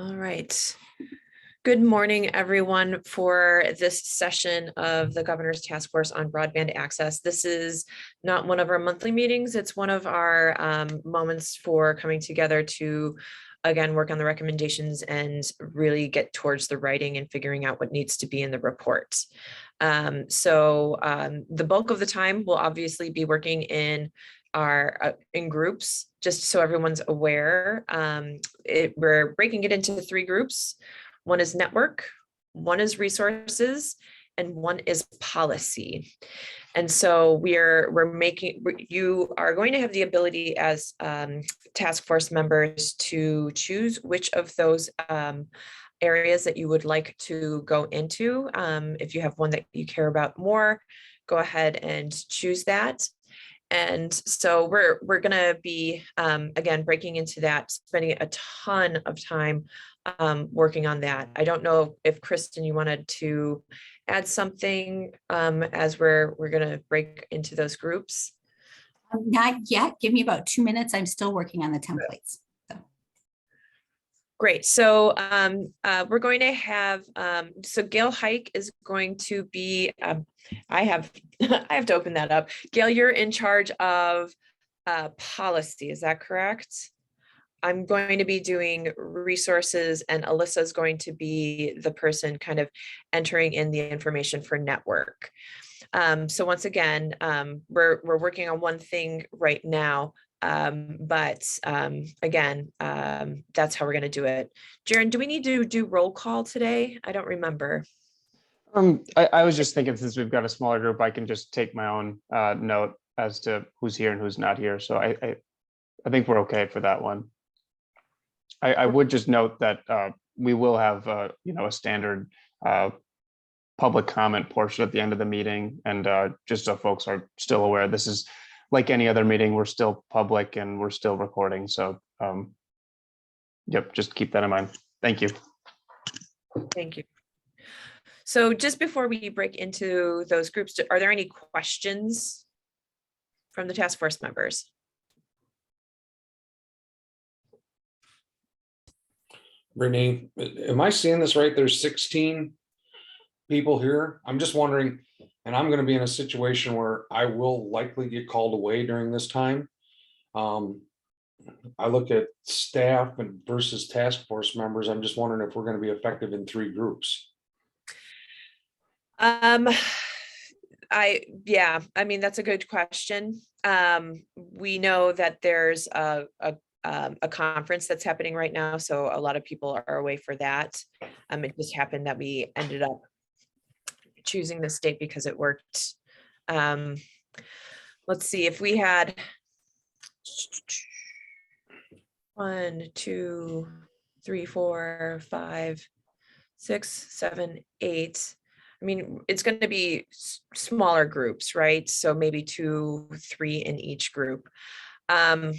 All right. Good morning, everyone, for this session of the Governor's Task Force on Broadband Access. This is not one of our monthly meetings. It's one of our moments for coming together to, again, work on the recommendations and really get towards the writing and figuring out what needs to be in the report. The bulk of the time we'll obviously be working in groups, just so everyone's aware. We're breaking it into 3 groups. One is network, one is resources, and one is policy. And so you are going to have the ability as task force members to choose which of those areas that you would like to go into. If you have one that you care about more, go ahead and choose that. And so we're going to be, again, breaking into that, spending a ton of time working on that. I don't know if Kristen, you wanted to add something as we're going to break into those groups. Not yet. Give me about 2 minutes. I'm still working on the templates. Great. So we're going to have, so Gail Hike is going to be, I have to open that up. Gail, you're in charge of policy, is that correct? I'm going to be doing resources, and Alyssa is going to be the person kind of entering in the information for network. So once again, we're working on one thing right now. Again, that's how we're going to do it. Jaren, do we need to do roll call today? I don't remember. I was just thinking, since we've got a smaller group, I can just take my own note as to who's here and who's not here. So I think we're okay for that one. I would just note that we will have a standard public comment portion at the end of the meeting, and just so folks are still aware, this is like any other meeting. We're still public and we're still recording. So yep, just keep that in mind. Thank you. Thank you. So just before we break into those groups, are there any questions from the task force members? Renee, am I seeing this right? There's 16 people here. I'm just wondering, and I'm going to be in a situation where I will likely get called away during this time. I look at staff and versus task force members. I'm just wondering if we're going to be effective in 3 groups. I mean, that's a good question. We know that there's a conference that's happening right now, so a lot of people are away for that. It just happened that we ended up choosing this date because it worked. Let's see, if we had 1, 2, 3, 4, 5, 6, 7, 8. I mean, it's going to be smaller groups, right? So maybe 2, 3 in each group. Can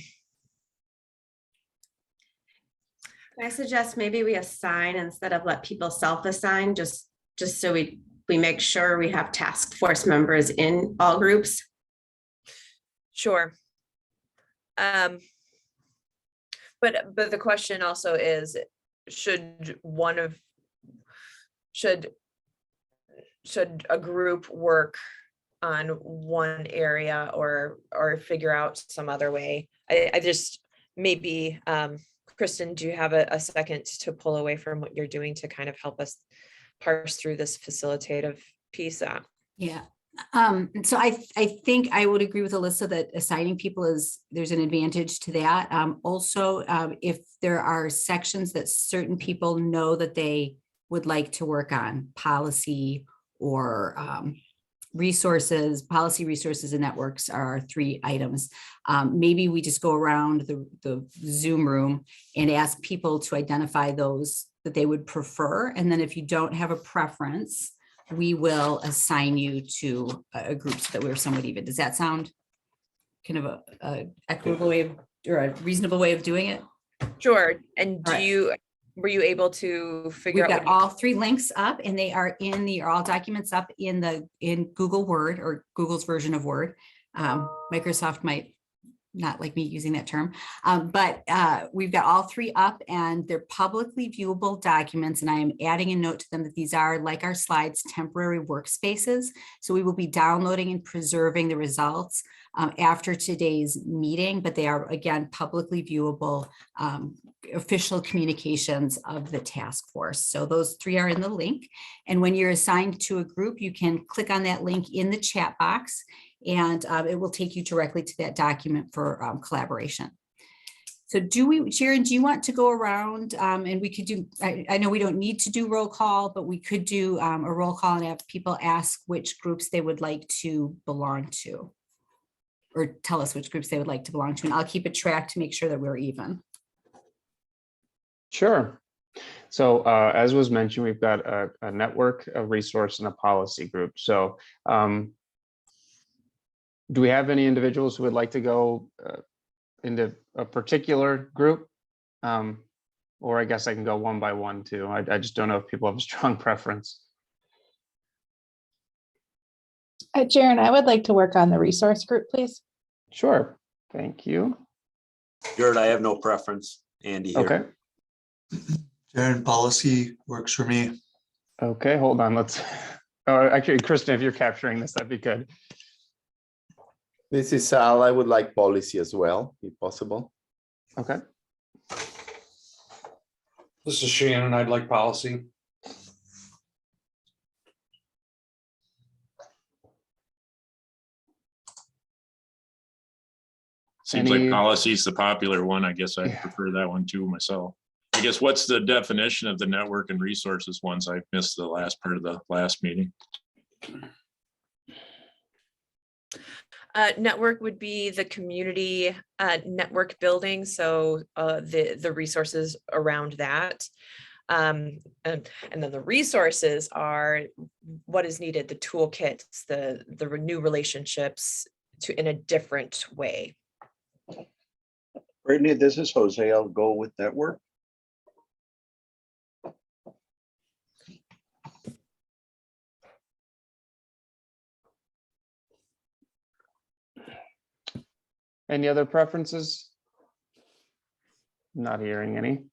I suggest maybe we assign instead of let people self-assign, just so we make sure we have task force members in all groups? Sure. But the question also is, should a group work on one area or figure out some other way? I just maybe, Kristen, do you have a second to pull away from what you're doing to kind of help us parse through this facilitative piece? Yeah. So I think I would agree with Alyssa that assigning people there's an advantage to that. Also, if there are sections that certain people know that they would like to work on, policy or policy, resources, and networks are our 3 items. Maybe we just go around the Zoom room and ask people to identify those that they would prefer. And then if you don't have a preference, we will assign you to a group so that we're somewhat even. Does that sound kind of a equitable way or a reasonable way of doing it? Sure. And were you able to figure out? We've got all 3 links up, and they are all documents up in Google Word or Google's version of Word. Microsoft might not like me using that term, but we've got all three up and they're publicly viewable documents. And I am adding a note to them that these are, like our slides, temporary workspaces. So we will be downloading and preserving the results after today's meeting, but they are, again, publicly viewable official communications of the task force. So those three are in the link. And when you're assigned to a group, you can click on that link in the chat box and it will take you directly to that document for collaboration. So Sharon, do you want to go around and we could do, I know we don't need to do roll call, but we could do a roll call and have people ask which groups they would like to belong to, or tell us which groups they would like to belong to. And I'll keep a track to make sure that we're even. Sure. So as was mentioned, we've got a network, a resource, and a policy group. So do we have any individuals who would like to go into a particular group? Or I guess I can go one by one too. I just don't know if people have a strong preference. Sharon, I would like to work on the resource group, please. Sure. Thank you. Jared, I have no preference. Andy here. Okay. Sharon, policy works for me. Okay, hold on. Let's. Oh, actually, Kristen, if you're capturing this, that'd be good. This is Sal. I would like policy as well, if possible. Okay. This is Shannon. I'd like policy. Seems Any- like policy is the popular one. I guess I Yeah. prefer that one too myself. I guess what's the definition of the network and resources ones? I missed the last part of the last meeting. Network would be the community network building, so the resources around that. And then the resources are what is needed, the toolkits, the new relationships to in a different way. Brittany, this is Jose. I'll go with network. Any other preferences? Not hearing any.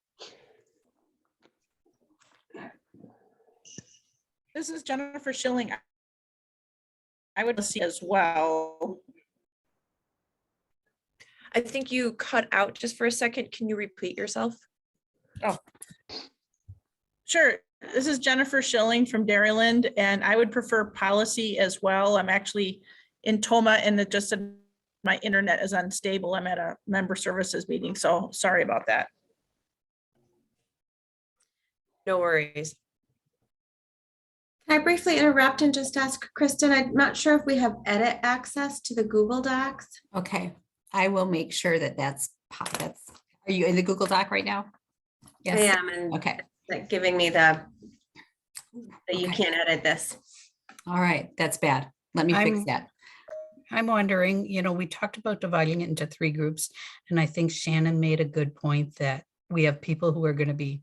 This is Jennifer Schilling. I would see as well. I think you cut out just for a second. Can you repeat yourself? Oh, sure. This is Jennifer Schilling from Dairyland, and I would prefer policy as well. I'm actually in Toma, and it just said my internet is unstable. I'm at a member services meeting, so sorry about that. No worries. Can I briefly interrupt and just ask Kristen, I'm not sure if we have edit access to the Google Docs. Okay, I will make sure that that's, are you in the Google Doc right now? I Yes. am, and Okay, it's like giving me that you Okay. can't edit this. all right, that's bad. Let me fix that. I'm wondering, we talked about dividing it into 3 groups, and I think Shannon made a good point that we have people who are going to be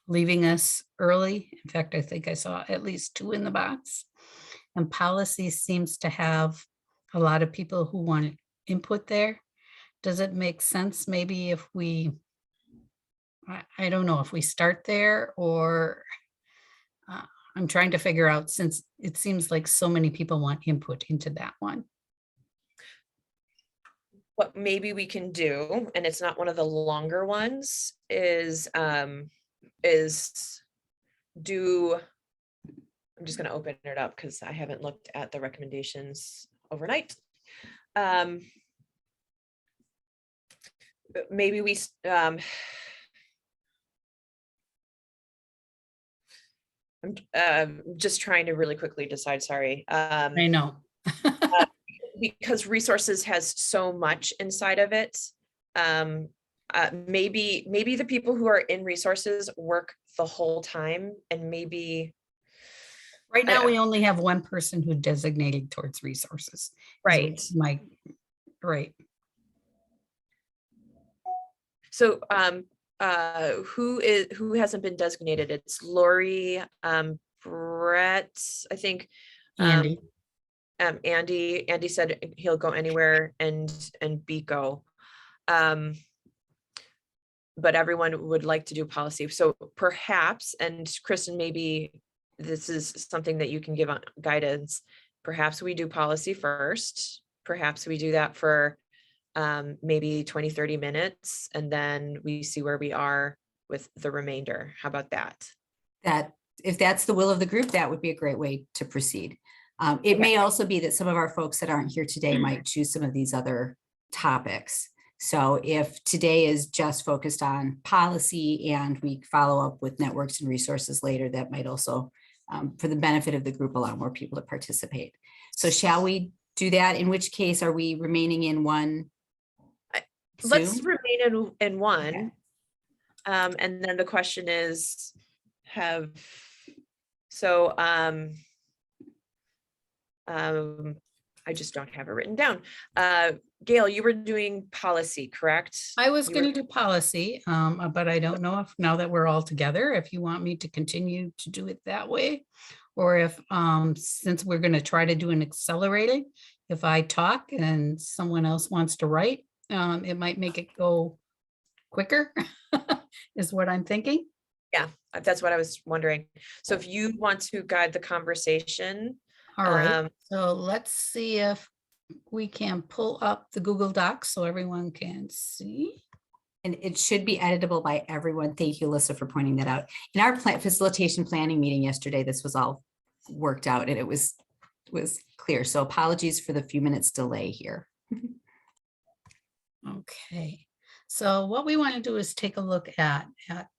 leaving us early. In fact, I think I saw at least 2 in the box. And policy seems to have a lot of people who want input there. Does it make sense maybe if we, I don't know, if we start there, or I'm trying to figure out, since it seems like so many people want input into that one. What maybe we can do, and it's not one of the longer ones, is do, I'm just going to open it up because I haven't looked at the recommendations overnight. Maybe we I'm just trying to really quickly decide, sorry. I know. Because resources has so much inside of it. Maybe the people who are in resources work the whole time, and maybe Right now, we only have one person who designated towards resources. right. Right. So who hasn't been designated? It's Lori, Brett, I think. Andy. Andy said he'll go anywhere and Biko. But everyone would like to do policy. So perhaps, and Kristen, maybe this is something that you can give on guidance. Perhaps we do policy first. Perhaps we do that for maybe 20, 30 minutes, and then we see where we are with the remainder. How about that? That if that's the will of the group, that would be a great way to proceed. It may also be that some of our folks that aren't here today might choose some of these other topics. So if today is just focused on policy and we follow up with networks and resources later, that might also, for the benefit of the group, allow more people to participate. So shall we do that? In which case, are we remaining in one? Let's Zoom? remain in one. Okay. And then the question is, I just don't have it written down. Gail, you were doing policy, correct? I was You going to were- do policy, but I don't know if now that we're all together, if you want me to continue to do it that way, or if since we're going to try to do an accelerated, if I talk and someone else wants to write, it might make it go quicker, is what I'm thinking. Yeah, that's what I was wondering. So if you want to guide the conversation. All right, so let's see if we can pull up the Google Docs so everyone can see. And it should be editable by everyone. Thank you, Alyssa, for pointing that out. In our facilitation planning meeting yesterday, this was all worked out and it was clear. So apologies for the few minutes delay here. Okay, so what we want to do is take a look at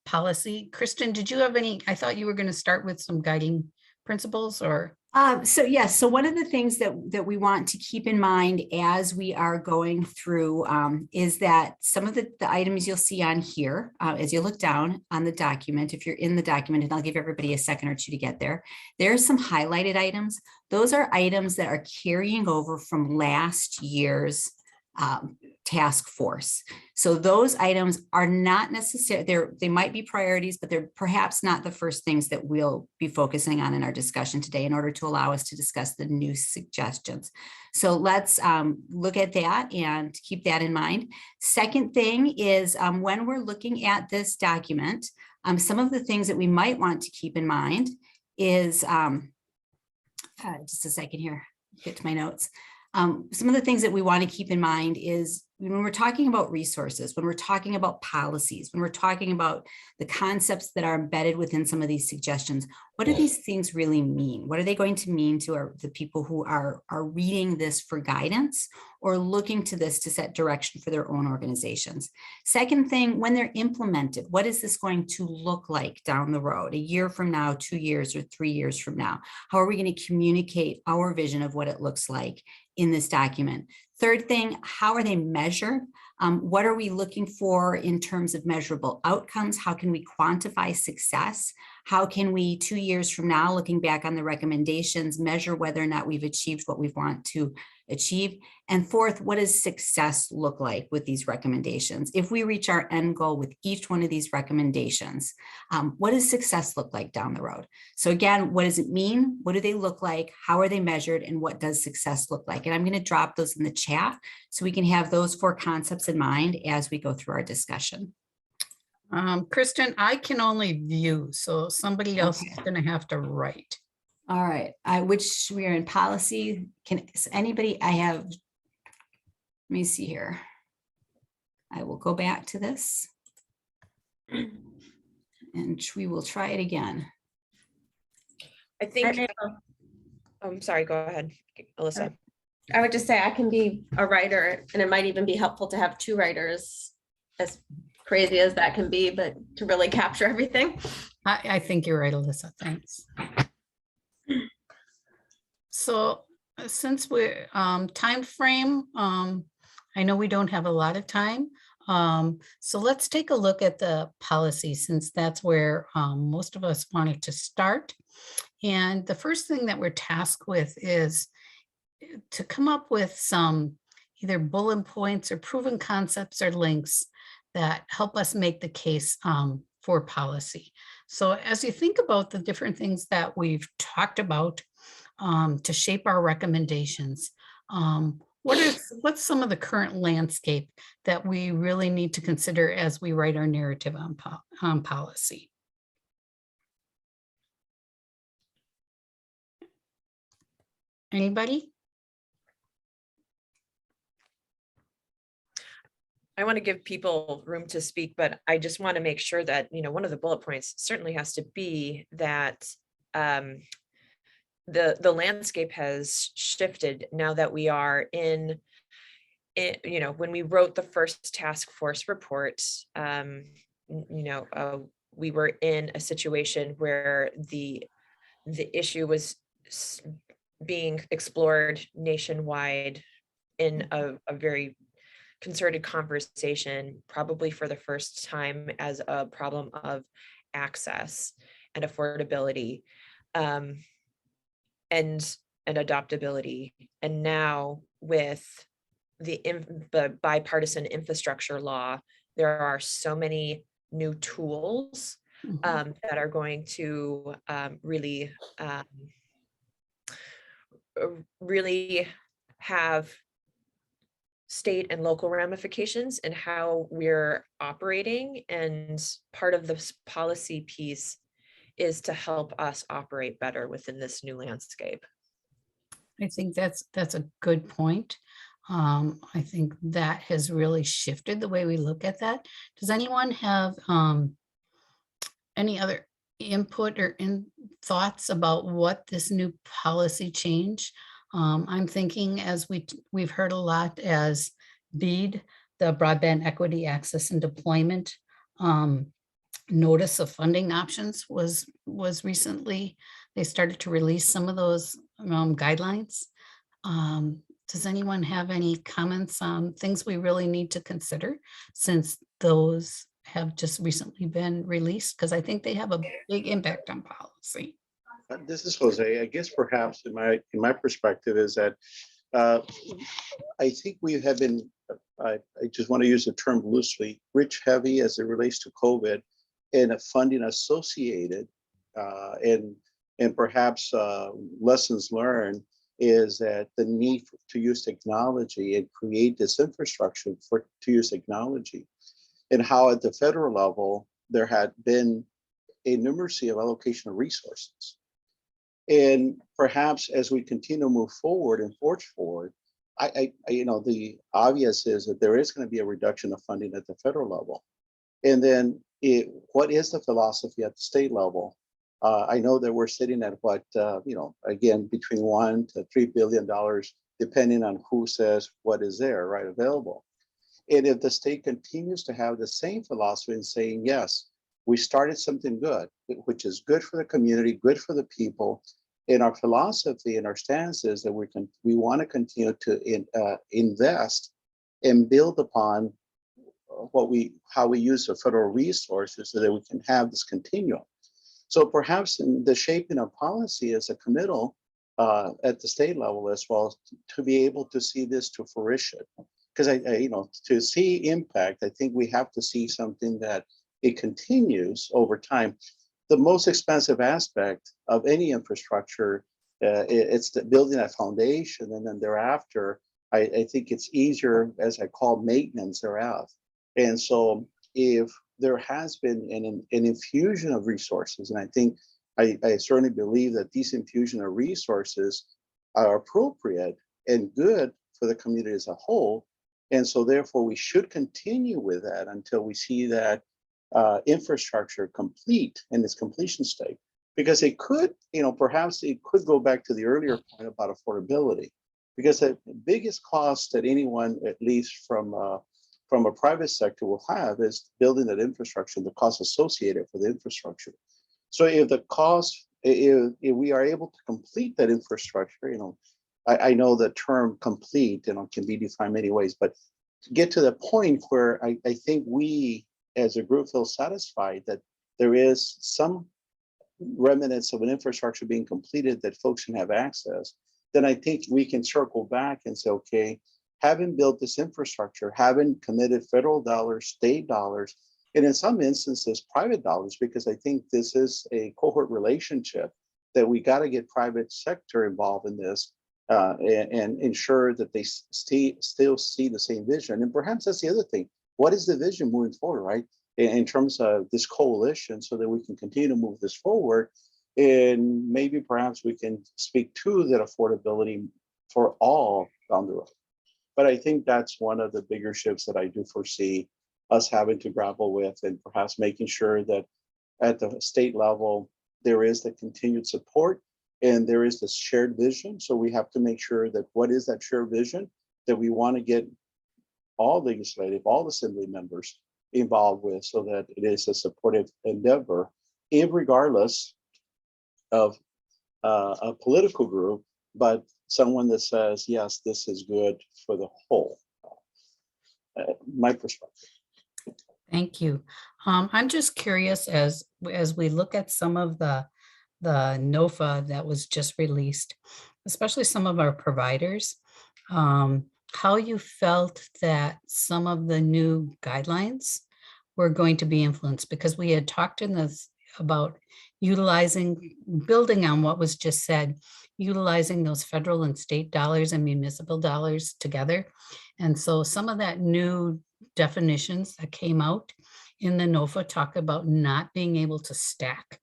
policy. Kristen, did you have any? I thought you were going to start with some guiding principles or? So yes, so one of the things that we want to keep in mind as we are going through is that some of the items you'll see on here, as you look down on the document, if you're in the document, and I'll give everybody a second or two to get there, there are some highlighted items. Those are items that are carrying over from last year's task force. So those items are not necessarily, they might be priorities, but they're perhaps not the first things that we'll be focusing on in our discussion today in order to allow us to discuss the new suggestions. So let's look at that and keep that in mind. Second thing is when we're looking at this document, some of the things that we might want to keep in mind is, just a second here, get to my notes. Some of the things that we want to keep in mind is when we're talking about resources, when we're talking about policies, when we're talking about the concepts that are embedded within some of these suggestions, what do these things really mean? What are they going to mean to the people who are reading this for guidance or looking to this to set direction for their own organizations? Second thing, when they're implemented, what is this going to look like down the road, a year from now, 2 years, or 3 years from now? How are we going to communicate our vision of what it looks like in this document? Third thing, how are they measured? What are we looking for in terms of measurable outcomes? How can we quantify success? How can we, 2 years from now, looking back on the recommendations, measure whether or not we've achieved what we want to achieve? And fourth, what does success look like with these recommendations? If we reach our end goal with each one of these recommendations, what does success look like down the road? So again, what does it mean? What do they look like? How are they measured? And what does success look like? And I'm going to drop those in the chat so we can have those 4 concepts in mind as we go through our discussion. Kristen, I can only view, so somebody else is going to have to write. All right, which we are in policy. Can anybody, let me see here. I will go back to this and we will try it again. I think, I'm sorry, go ahead, Alyssa. I would just say I can be a writer and it might even be helpful to have 2 writers, as crazy as that can be, but to really capture everything. I think you're right, Alyssa. Thanks. So since we're time frame, I know we don't have a lot of time. So let's take a look at the policy since that's where most of us wanted to start. And the first thing that we're tasked with is to come up with some either bullet points or proven concepts or links that help us make the case for policy. So as you think about the different things that we've talked about, to shape our recommendations, what's some of the current landscape that we really need to consider as we write our narrative on policy? Anybody? I want to give people room to speak, but I just want to make sure that, one of the bullet points certainly has to be that the landscape has shifted now that we are in it. When we wrote the first task force report, we were in a situation where the issue was being explored nationwide in a very concerted conversation, probably for the first time, as a problem of access and affordability, and adoptability. And now with the bipartisan infrastructure law, there are so many new tools that are going to really have state and local ramifications in how we're operating. And part of this policy piece is to help us operate better within this new landscape. I think that's a good point. I think that has really shifted the way we look at that. Does anyone have any other input or thoughts about what this new policy change? I'm thinking, as we've heard a lot, as BEAD, the Broadband Equity Access and Deployment notice of funding options was recently, they started to release some of those guidelines. Does anyone have any comments on things we really need to consider since those have just recently been released? Because I think they have a big impact on policy. This is Jose. I guess perhaps in my perspective is that I think we have been, I just want to use the term loosely, rich heavy as it relates to COVID and funding associated and perhaps lessons learned is that the need to use technology and create this infrastructure to use technology, and how at the federal level there had been a numeracy of allocation of resources. And perhaps as we continue to move forward and forge forward, the obvious is that there is going to be a reduction of funding at the federal level. And then what is the philosophy at the state level? I know that we're sitting at what, again, between $1 to $3 billion, depending on who says what is there, right, available. And if the state continues to have the same philosophy and saying, yes, we started something good, which is good for the community, good for the people. And our philosophy and our stance is that we want to continue to invest and build upon how we use the federal resources so that we can have this continuum. So perhaps in the shaping of policy as a committal at the state level as well, to be able to see this to fruition. Because to see impact, I think we have to see something that it continues over time. The most expensive aspect of any infrastructure, it's building that foundation, and then thereafter, I think it's easier, as I call maintenance thereof. And so if there has been an infusion of resources, and I think I certainly believe that these infusion of resources are appropriate and good for the community as a whole. And so therefore we should continue with that until we see that infrastructure complete in its completion state, because it could, perhaps it could go back to the earlier point about affordability, because the biggest cost that anyone, at least from a private sector, will have is building that infrastructure, the cost associated for the infrastructure. So if the cost, if we are able to complete that infrastructure, I know the term complete, can be defined many ways, but to get to the point where I think we as a group feel satisfied that there is some remnants of an infrastructure being completed that folks can have access, then I think we can circle back and say, okay, having built this infrastructure, having committed federal dollars, state dollars, and in some instances, private dollars, because I think this is a cohort relationship that we got to get private sector involved in this and ensure that they still see the same vision. And perhaps that's the other thing. What is the vision moving forward, right? In terms of this coalition, so that we can continue to move this forward. And maybe perhaps we can speak to that affordability for all down the road. But I think that's one of the bigger shifts that I do foresee us having to grapple with, and perhaps making sure that at the state level, there is the continued support and there is this shared vision. So we have to make sure that what is that shared vision that we want to get all legislative, all assembly members involved with, so that it is a supportive endeavor, regardless of a political group, but someone that says, yes, this is good for the whole. My perspective. Thank you. I'm just curious, as we look at some of the NOFA that was just released, especially some of our providers, how you felt that some of the new guidelines were going to be influenced, because we had talked in this about utilizing, building on what was just said, utilizing those federal and state dollars and municipal dollars together. And so some of that new definitions that came out in the NOFA talk about not being able to stack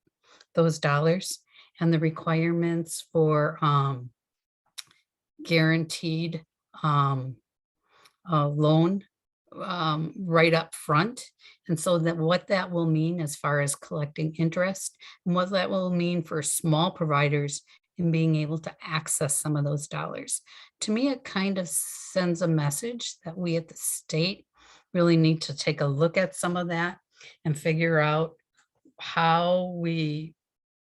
those dollars, and the requirements for guaranteed loan right up front. And so that what that will mean as far as collecting interest, and what that will mean for small providers in being able to access some of those dollars. To me, it kind of sends a message that we at the state really need to take a look at some of that and figure out how we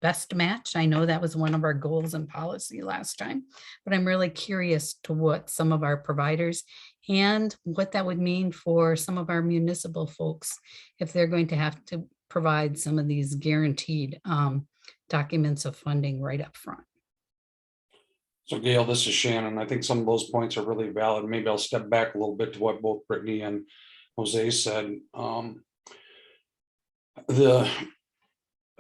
best match. I know that was one of our goals and policy last time, but I'm really curious to what some of our providers and what that would mean for some of our municipal folks if they're going to have to provide some of these guaranteed documents of funding right up front. So Gail, this is Shannon. I think some of those points are really valid. Maybe I'll step back a little bit to what both Brittany and Jose said.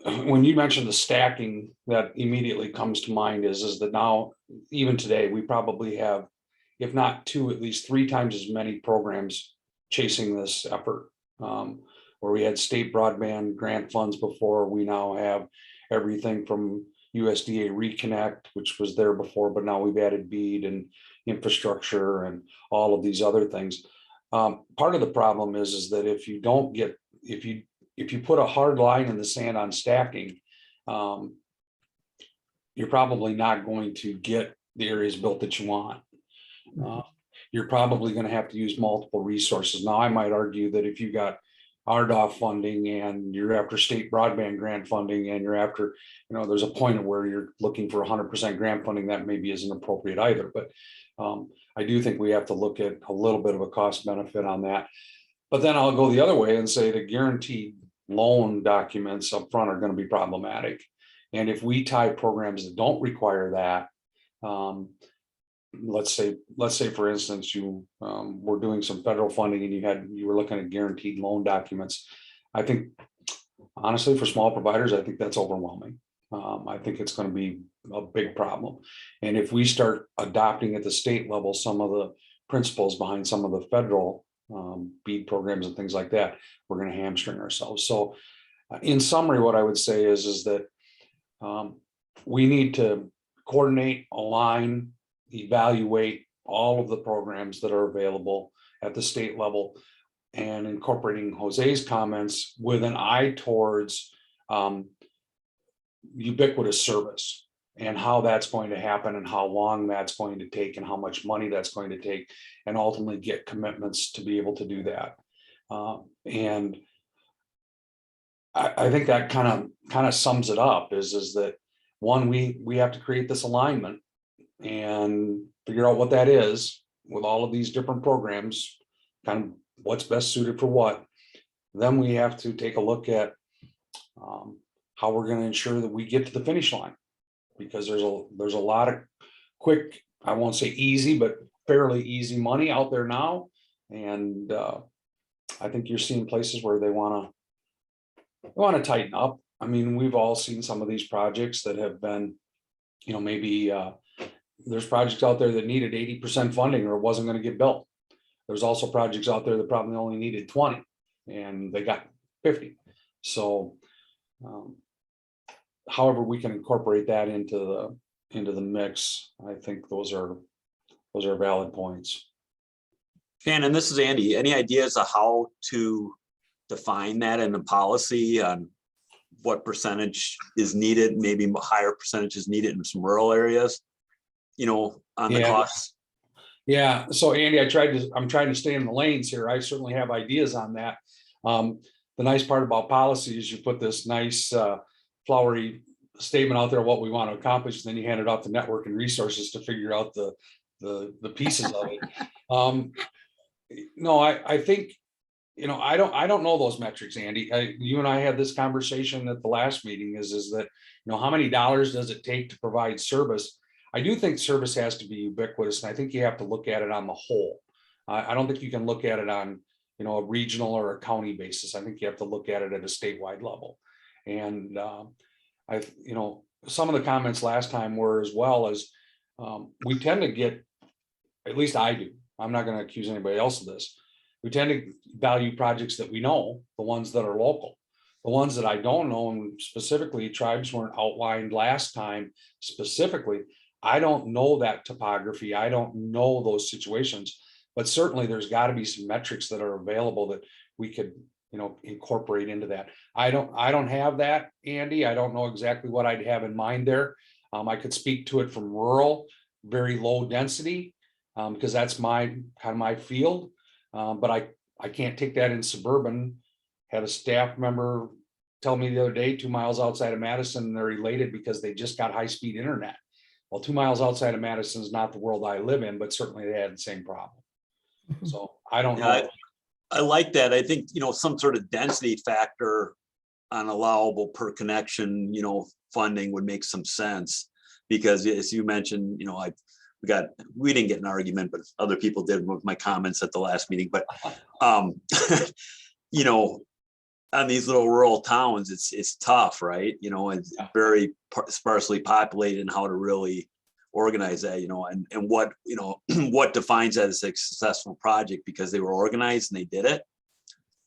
When you mentioned the stacking, that immediately comes to mind is that now, even today, we probably have, if not two, at least 3 times as many programs chasing this effort. Where we had state broadband grant funds before, we now have everything from USDA Reconnect, which was there before, but now we've added BEAD and infrastructure and all of these other things. Part of the problem is that if you don't get, if you put a hard line in the sand on stacking, you're probably not going to get the areas built that you want. You're probably going to have to use multiple resources. Now, I might argue that if you got RDOF funding and you're after state broadband grant funding and you're after, there's a point where you're looking for 100% grant funding, that maybe isn't appropriate either. But I do think we have to look at a little bit of a cost benefit on that. But then I'll go the other way and say the guaranteed loan documents up front are going to be problematic. And if we tie programs that don't require that, let's say for instance, you were doing some federal funding and you were looking at guaranteed loan documents. I think honestly, for small providers, I think that's overwhelming. I think it's going to be a big problem. And if we start adopting at the state level some of the principles behind some of the federal BEAD programs and things like that, we're going to hamstring ourselves. So in summary, what I would say is that we need to coordinate, align, evaluate all of the programs that are available at the state level, and incorporating Jose's comments with an eye towards ubiquitous service and how that's going to happen and how long that's going to take and how much money that's going to take, and ultimately get commitments to be able to do that. And I think that kind of sums it up is that one, we have to create this alignment and figure out what that is with all of these different programs, kind of what's best suited for what. Then we have to take a look at how we're going to ensure that we get to the finish line, because there's a lot of quick, I won't say easy, but fairly easy money out there now. And I think you're seeing places where they want to tighten up. I mean, we've all seen some of these projects that have been, maybe there's projects out there that needed 80% funding or it wasn't going to get built. There's also projects out there that probably only needed 20 and they got 50. So however we can incorporate that into the mix, I think those are valid points. Shannon, this is Andy. Any ideas of how to define that in the policy on what percentage is needed, maybe higher percentage is needed in some rural areas, on the costs? Yeah, so Andy, I'm trying to stay in the lanes here. I certainly have ideas on that. The nice part about policy is you put this nice flowery statement out there, what we want to accomplish, and then you hand it off to network and resources to figure out the pieces of it. No, I think, I don't know those metrics, Andy. You and I had this conversation at the last meeting is that, how many dollars does it take to provide service? I do think service has to be ubiquitous, and I think you have to look at it on the whole. I don't think you can look at it on, a regional or a county basis. I think you have to look at it at a statewide level. And some of the comments last time were as well as we tend to get, at least I do, I'm not going to accuse anybody else of this. We tend to value projects that we know, the ones that are local. The ones that I don't know, and specifically tribes weren't outlined last time specifically. I don't know that topography. I don't know those situations, but certainly there's got to be some metrics that are available that we could, incorporate into that. I don't have that, Andy. I don't know exactly what I'd have in mind there. I could speak to it from rural, very low density, because that's my field. But I can't take that in suburban. Had a staff member tell me the other day, 2 miles outside of Madison, they're elated because they just got high-speed internet. Well, 2 miles outside of Madison is not the world I live in, but certainly they had the same problem. So I don't know. I like that. I think, some sort of density factor on allowable per connection, funding would make some sense. Because as you mentioned, we didn't get an argument, but other people did with my comments at the last meeting. But, on these little rural towns, it's tough, right? It's very sparsely populated, and how to really organize that, and what, what defines that as a successful project, because they were organized and they did it.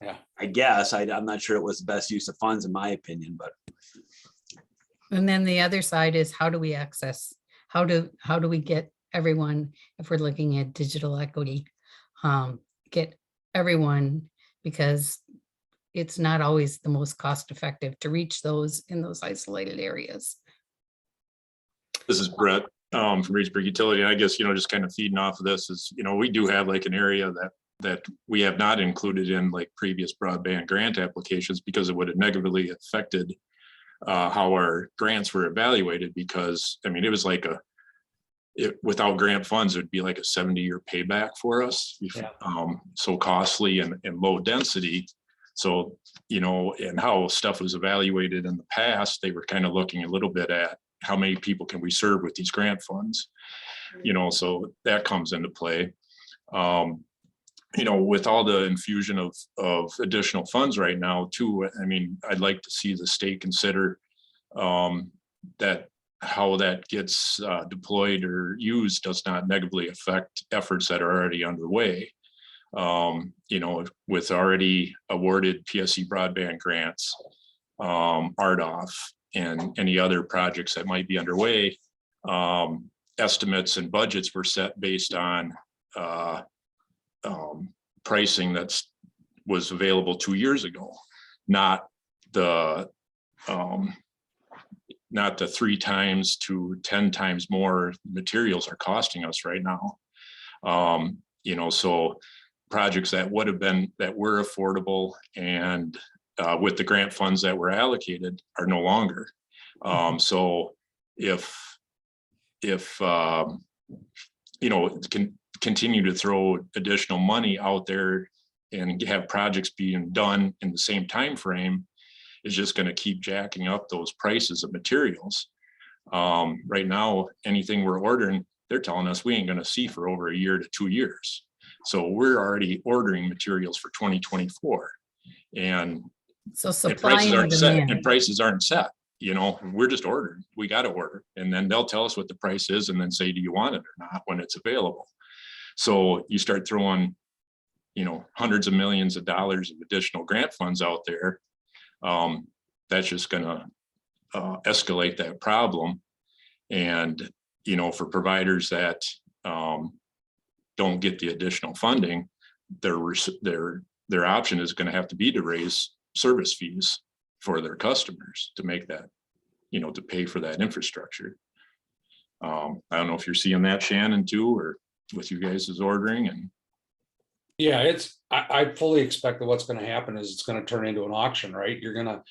Yeah, I guess I'm not sure it was the best use of funds in my opinion, but. And then the other side is how do we access, how do we get everyone, if we're looking at digital equity, get everyone, because it's not always the most cost effective to reach those in those isolated areas. This is Brett from Reedsburg Utility. I guess, just kind of feeding off of this is, we do have like an area that we have not included in like previous broadband grant applications because it would have negatively affected how our grants were evaluated, because it was like without grant funds, it would be like a 70-year payback for us. Yeah. So costly and low density. So, and how stuff was evaluated in the past, they were kind of looking a little bit at how many people can we serve with these grant funds, so that comes into play. With all the infusion of additional funds right now too, I'd like to see the state consider that how that gets deployed or used does not negatively affect efforts that are already underway. With already awarded PSC broadband grants, RDOF, and any other projects that might be underway, estimates and budgets were set based on pricing that was available 2 years ago, not the 3 times to 10 times more materials are costing us right now. So projects that were affordable and with the grant funds that were allocated are no longer. So if can continue to throw additional money out there and have projects being done in the same time frame, is just going to keep jacking up those prices of materials. Right now, anything we're ordering, they're telling us we ain't going to see for over a year to 2 years. So we're already ordering materials for 2024. And So And supply prices and aren't set, and demand. prices aren't set, you know, we're just ordered, we got to order. And then they'll tell us what the price is and then say, do you want it or not when it's available? So you start throwing, you know, hundreds of millions of dollars of additional grant funds out there. That's just gonna escalate that problem. And, you know, for providers that don't get the additional funding, their option is gonna have to be to raise service fees for their customers to make that, you know, to pay for that infrastructure. I don't know if you're seeing that, Shannon, too, or with you guys is ordering and. Yeah, I fully expect that what's gonna happen is it's gonna turn into an auction, right? You're gonna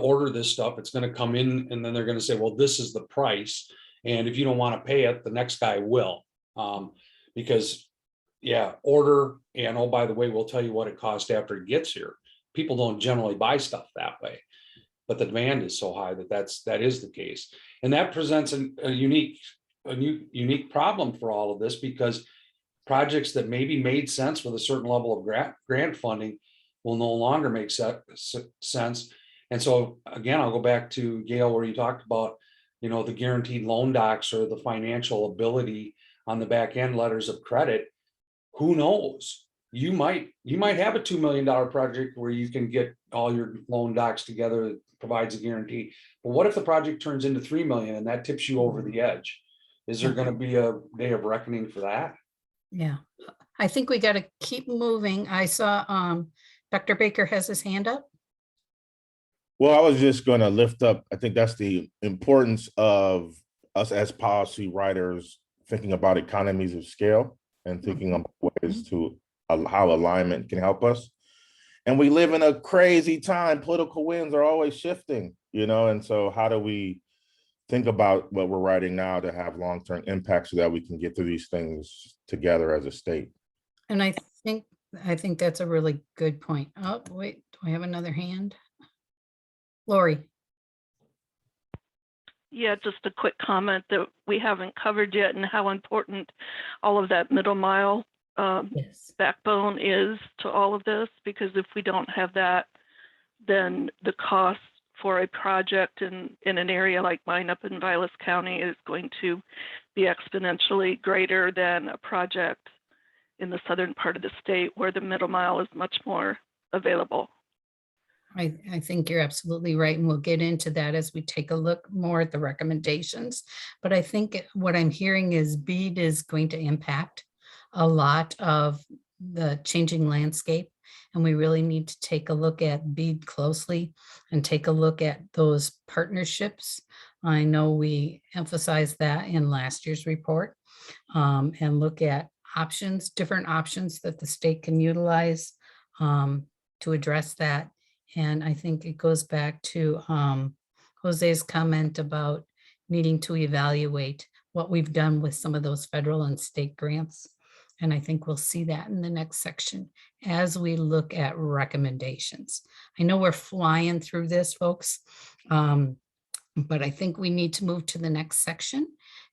order this stuff, it's gonna come in, and then they're gonna say, well, this is the price. And if you don't wanna pay it, the next guy will. Because, yeah, order, and oh, by the way, we'll tell you what it costs after it gets here. People don't generally buy stuff that way. But the demand is so high that that is the case. And that presents a unique problem for all of this, because projects that maybe made sense with a certain level of grant funding will no longer make sense. And so again, I'll go back to Gail, where you talked about, you know, the guaranteed loan docs or the financial ability on the back end letters of credit. Who knows? You might have a $2 million project where you can get all your loan docs together that provides a guarantee. But what if the project turns into 3 million and that tips you over the edge? Is there going to be a day of reckoning for that? Yeah, I think we got to keep moving. I saw Dr. Baker has his hand up. Well, I was just going to lift up, I think that's the importance of us as policy writers thinking about economies of scale and thinking of ways to how alignment can help us. And we live in a crazy time. Political winds are always shifting, you know, and so how do we think about what we're writing now to have long-term impact so that we can get through these things together as a state? And I think that's a really good point. Oh, wait, do I have another hand? Lori. Yeah, just a quick comment that we haven't covered yet, and how important all of that middle mile backbone is to all of this, because if we don't have that, then the cost for a project in an area like mine up in Vilas County is going to be exponentially greater than a project in the southern part of the state where the middle mile is much more available. I think you're absolutely right. And we'll get into that as we take a look more at the recommendations. But I think what I'm hearing is BEAD is going to impact a lot of the changing landscape. And we really need to take a look at BEAD closely and take a look at those partnerships. I know we emphasized that in last year's report, and look at options, different options that the state can utilize to address that. And I think it goes back to Jose's comment about needing to evaluate what we've done with some of those federal and state grants. And I think we'll see that in the next section as we look at recommendations. I know we're flying through this, folks, but I think we need to move to the next section.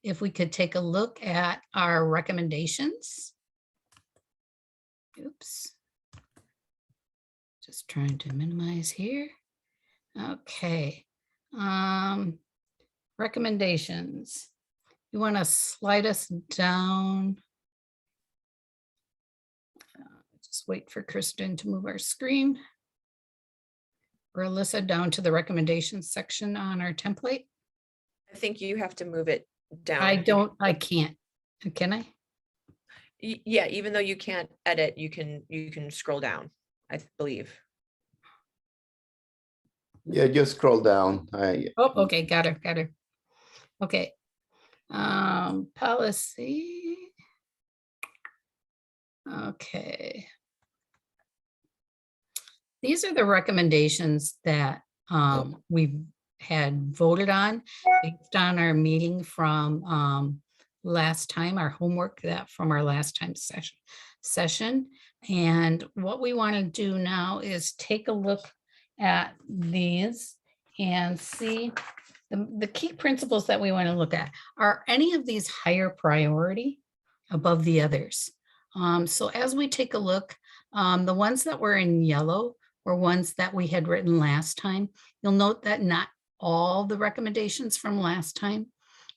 If we could take a look at our recommendations. Oops. Just trying to minimize here. Okay. Recommendations. You want to slide us down. Just wait for Kristen to move our screen. Or Alyssa down to the recommendations section on our template. I think you have to move it down. I can't. Can I? Yeah, even though you can't edit, you can scroll down, I believe. Yeah, just scroll down. Oh, okay, got her. Okay. Policy. Okay. These are the recommendations that we had voted on based on our meeting from last time, our homework that from our last time session. And what we want to do now is take a look at these and see the key principles that we want to look at. Are any of these higher priority above the others? So as we take a look, the ones that were in yellow were ones that we had written last time. You'll note that not all the recommendations from last time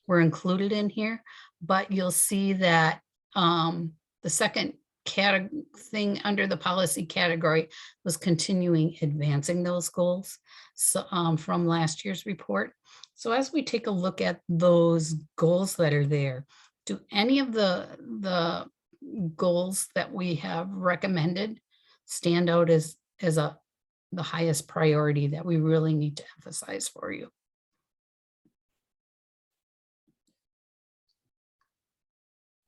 were included in here, but you'll see that the second thing under the policy category was continuing advancing those goals, so from last year's report. So as we take a look at those goals that are there, do any of the goals that we have recommended stand out as the highest priority that we really need to emphasize for you?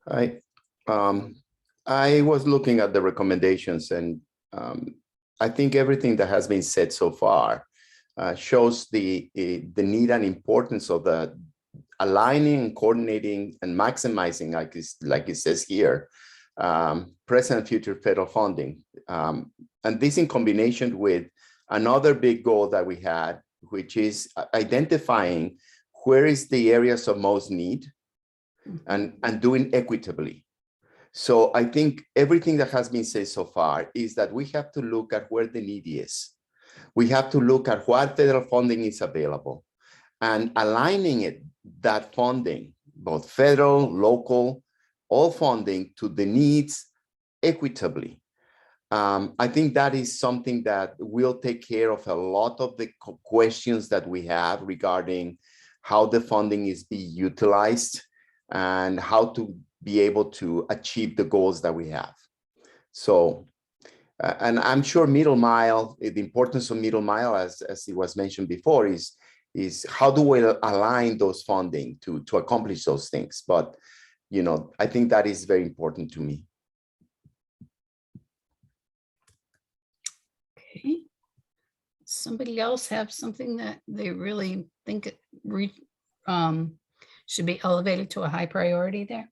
I was looking at the recommendations, and I think everything that has been said so far shows the need and importance of the aligning, coordinating, and maximizing, like it says here, present and future federal funding. And this in combination with another big goal that we had, which is identifying where is the areas of most need and doing equitably. So I think everything that has been said so far is that we have to look at where the need is. We have to look at what federal funding is available and aligning that funding, both federal, local, all funding to the needs equitably. I think that is something that will take care of a lot of the questions that we have regarding how the funding is being utilized and how to be able to achieve the goals that we have. So, and I'm sure middle mile, the importance of middle mile, as it was mentioned before, is how do we align those funding to accomplish those things? But, you know, I think that is very important to me. Okay. Somebody else have something that they really think should be elevated to a high priority there?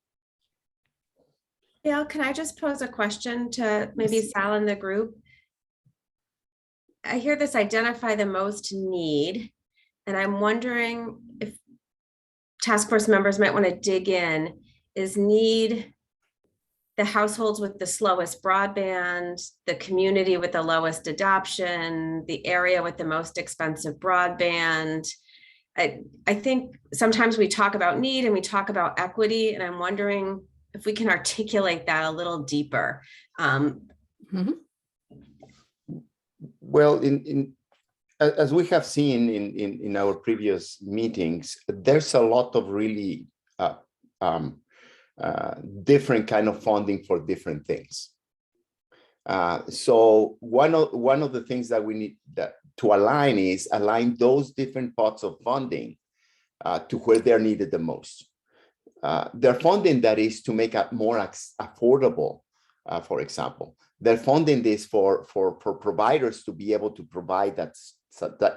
Yeah, can I just pose a question to maybe Sal in the group? I hear this identify the most need, and I'm wondering if task force members might want to dig in. Is need the households with the slowest broadband, the community with the lowest adoption, the area with the most expensive broadband? I think sometimes we talk about need and we talk about equity, and I'm wondering if we can articulate that a little deeper. Well, as we have seen in our previous meetings, there's a lot of really different kind of funding for different things. So one of the things that we need to align is align those different pots of funding to where they're needed the most. They're funding that is to make it more affordable, for example. They're funding this for providers to be able to provide that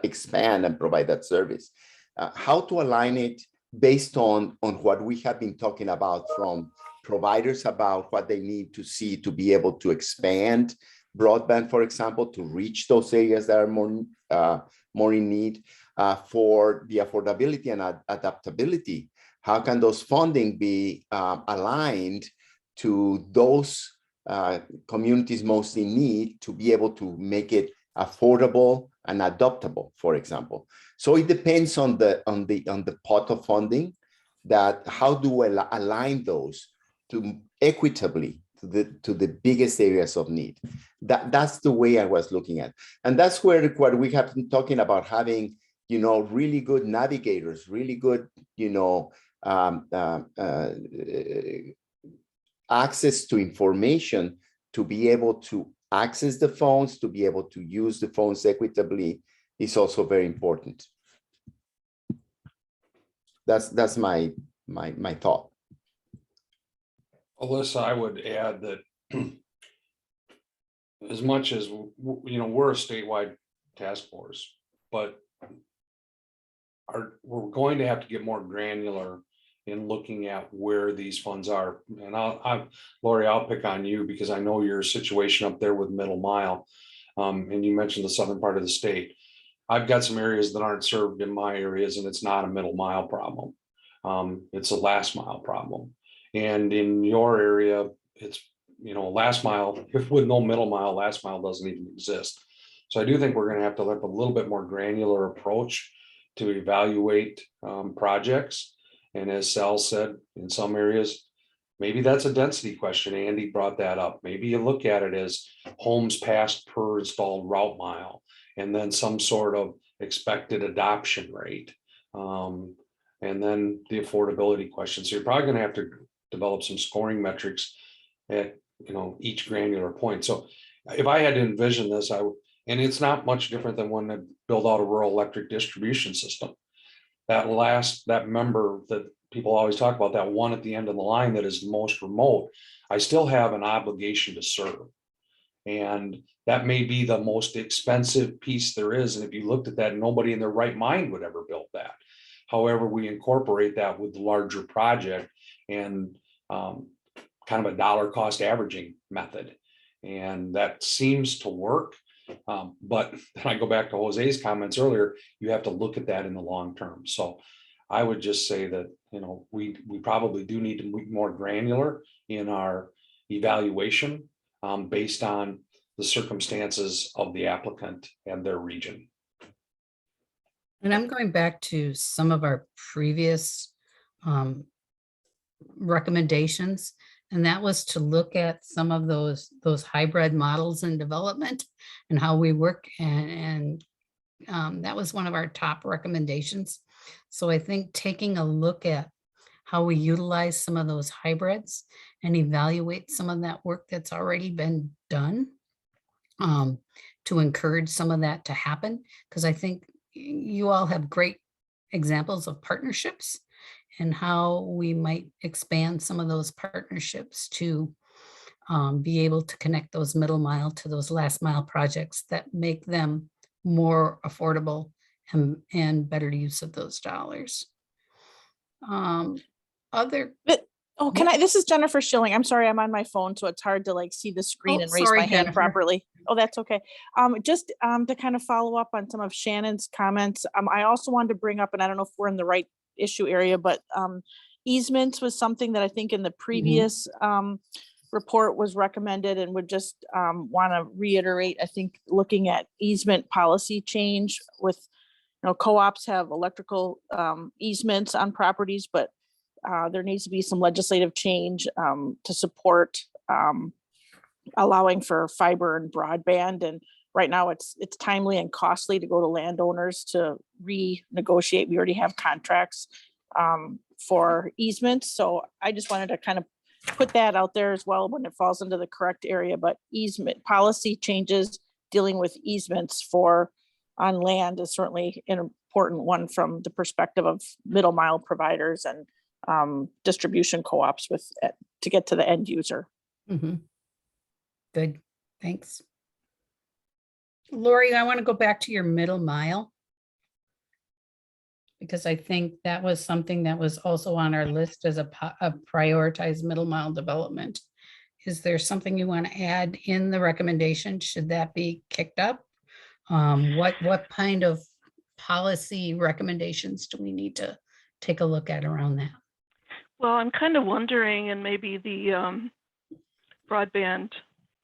expand and provide that service. How to align it based on what we have been talking about from providers about what they need to see to be able to expand broadband, for example, to reach those areas that are more in need, for the affordability and adaptability. How can those funding be aligned to those communities most in need to be able to make it affordable and adoptable, for example? So it depends on the pot of funding, that how do we align those to equitably to the biggest areas of need. That's the way I was looking at, and that's where what we have been talking about, having, you know, really good navigators, really good, you know, access to information to be able to access the phones, to be able to use the phones equitably is also very important. That's my thought. Alyssa, I would add that as much as, you know, we're a statewide task force, but we're going to have to get more granular in looking at where these funds are. And Lori, I'll pick on you because I know your situation up there with middle mile. And you mentioned the southern part of the state. I've got some areas that aren't served in my areas, and it's not a middle mile problem. It's a last mile problem. And in your area, it's, you know, last mile, with no middle mile, last mile doesn't even exist. So I do think we're gonna have to have a little bit more granular approach to evaluate projects. And as Sal said, in some areas, maybe that's a density question. Andy brought that up. Maybe you look at it as homes passed per installed route mile, and then some sort of expected adoption rate. And then the affordability question. So you're probably gonna have to develop some scoring metrics at, each granular point. So if I had to envision this, and it's not much different than when I build out a rural electric distribution system. That member that people always talk about, that one at the end of the line that is the most remote, I still have an obligation to serve. And that may be the most expensive piece there is. And if you looked at that, nobody in their right mind would ever build that. However, we incorporate that with the larger project and kind of a dollar cost averaging method. And that seems to work. But then I go back to Jose's comments earlier, you have to look at that in the long term. So I would just say that, we probably do need to be more granular in our evaluation based on the circumstances of the applicant and their region. And I'm going back to some of our previous recommendations, and that was to look at some of those hybrid models in development and how we work, and that was one of our top recommendations. So I think taking a look at how we utilize some of those hybrids and evaluate some of that work that's already been done to encourage some of that to happen, because I think you all have great examples of partnerships and how we might expand some of those partnerships to be able to connect those middle mile to those last mile projects that make them more affordable and better use of those dollars. This is Jennifer Schilling. I'm sorry, I'm on my phone, so it's hard to see the screen and raise my hand Jennifer. properly. Oh, that's okay. Just to kind of follow up on some of Shannon's comments, I also wanted to bring up, and I don't know if we're in the right issue area, but easements was something that I think in the previous report was recommended, and would just want to reiterate, I think looking at easement policy change with, co-ops have electrical easements on properties, but there needs to be some legislative change to support allowing for fiber and broadband. And right now it's timely and costly to go to landowners to renegotiate. We already have contracts for easements. So I just wanted to kind of put that out there as well when it falls into the correct area. But easement policy changes dealing with easements on land is certainly an important one from the perspective of middle mile providers and distribution co-ops to get to the end user. Good, thanks. Lori, I want to go back to your middle mile, because I think that was something that was also on our list as a prioritized middle mile development. Is there something you want to add in the recommendation? Should that be kicked up? What kind of policy recommendations do we need to take a look at around that? Well, I'm kind of wondering, and maybe the broadband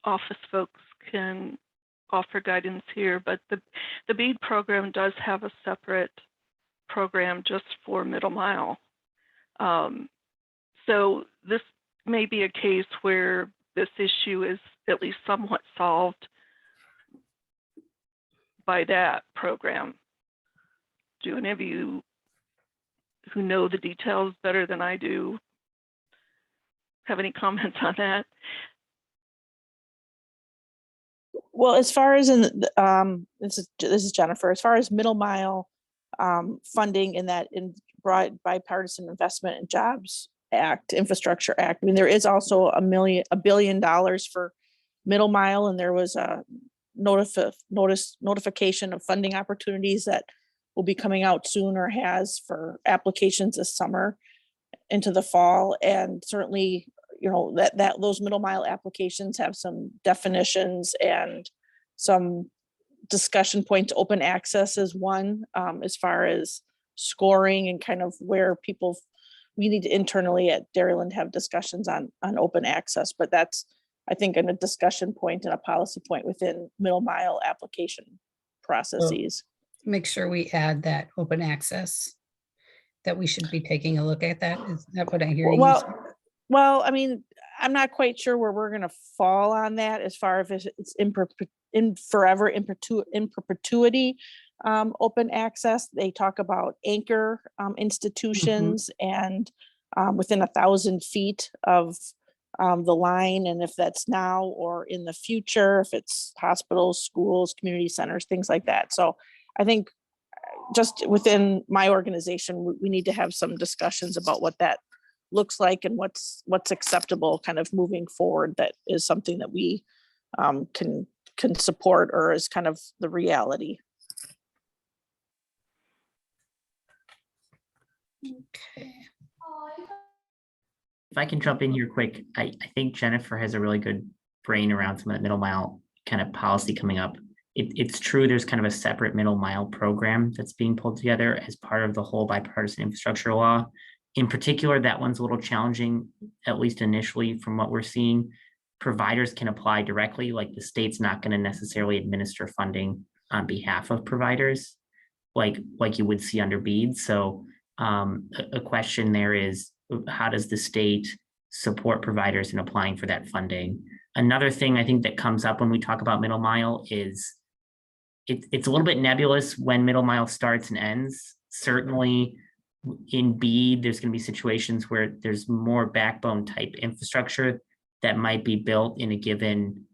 office folks can offer guidance here, but the BEAD program does have a separate program just for middle mile. So this may be a case where this issue is at least somewhat solved by that program. Do any of you who know the details better than I do have any comments on that? Well, as far as this is Jennifer, as far as middle mile funding in that broad bipartisan investment and jobs act, infrastructure act, I mean, there is also $1 billion for middle mile, and there was a notification of funding opportunities that will be coming out soon, or has, for applications this summer into the fall. And certainly, that those middle mile applications have some definitions and some discussion points. Open access is one, as far as scoring and kind of where we need to internally at Dairyland have discussions on open access, but that's I think, in a discussion point and a policy point within middle mile application processes. Make sure we add that open access, that we should be taking a look at that. Is that what I'm hearing? you say? Well, I mean, I'm not quite sure where we're gonna fall on that as far as if it's in forever, in perpetuity. Open access, they talk about anchor institutions and within 1,000 feet of the line, and if that's now or in the future, if it's hospitals, schools, community centers, things like that. So I think just within my organization, we need to have some discussions about what that looks like and what's acceptable kind of moving forward. That is something that we can support, or is kind of the reality. Okay. If I can jump in here quick, I think Jennifer has a really good brain around some of the middle mile kind of policy coming up. It's true, there's kind of a separate middle mile program that's being pulled together as part of the whole bipartisan infrastructure law. In particular, that one's a little challenging, at least initially from what we're seeing. Providers can apply directly, like the state's not going to necessarily administer funding on behalf of providers, like you would see under BEAD. So a question there is, how does the state support providers in applying for that funding? Another thing I think that comes up when we talk about middle mile is it's a little bit nebulous when middle mile starts and ends. Certainly in BEAD, there's going to be situations where there's more backbone type infrastructure that might be built in a given,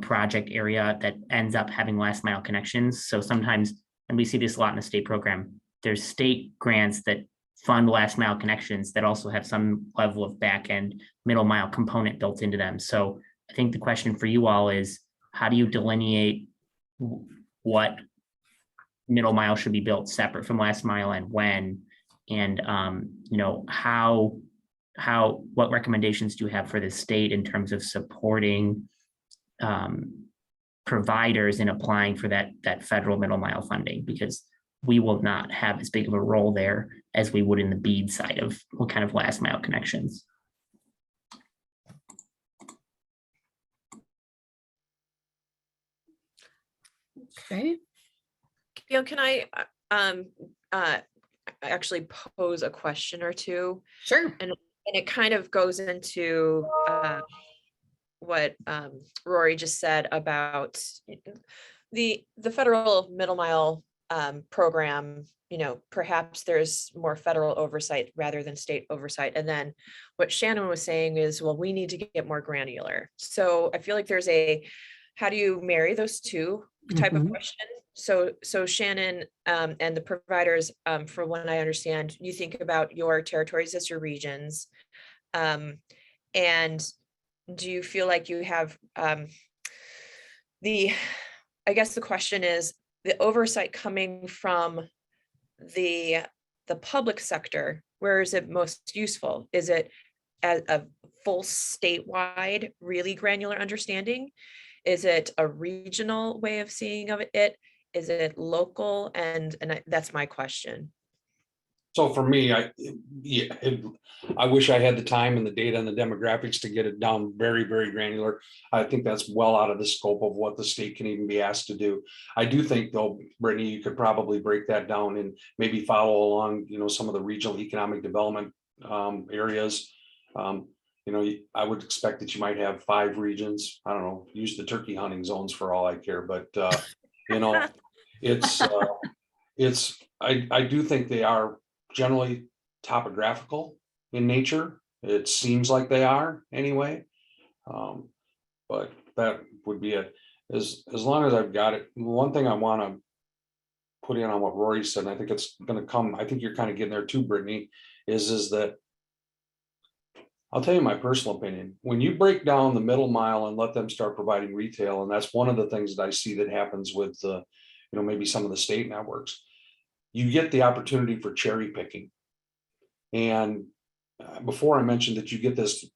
project area that ends up having last mile connections. So sometimes, and we see this a lot in the state program, there's state grants that fund last mile connections that also have some level of back end middle mile component built into them. So I think the question for you all is, how do you delineate what middle mile should be built separate from last mile and when? And what recommendations do you have for the state in terms of supporting providers in applying for that federal middle mile funding? Because we will not have as big of a role there as we would in the BEAD side of what kind of last mile connections. Okay. Gail, can I actually pose a question or two? Sure. And it kind of goes into what Rory just said about the federal middle mile program. Perhaps there's more federal oversight rather than state oversight. And then what Shannon was saying is, well, we need to get more granular. So I feel like there's how do you marry those two type of question? So Shannon and the providers, from what I understand, you think about your territories as your regions. And do you feel like you have I guess the question is, the oversight coming from the public sector, where is it most useful? Is it as a full statewide, really granular understanding? Is it a regional way of seeing of it? Is it local? And that's my question. So for me, I wish I had the time and the data and the demographics to get it down very, very granular. I think that's well out of the scope of what the state can even be asked to do. I do think though, Brittany, you could probably break that down and maybe follow along, some of the regional economic development areas. I would expect that you might have 5 regions. I don't know, use the turkey hunting zones for all I care, but I do think they are generally topographical in nature. It seems like they are anyway. But that would be it. As long as I've got it. One thing I want to put in on what Rory said, and I think it's going to come, I think you're kind of getting there too, Brittany, is that I'll tell you my personal opinion. When you break down the middle mile and let them start providing retail, and that's one of the things that I see that happens with maybe some of the state networks, you get the opportunity for cherry picking. And before I mentioned that you get this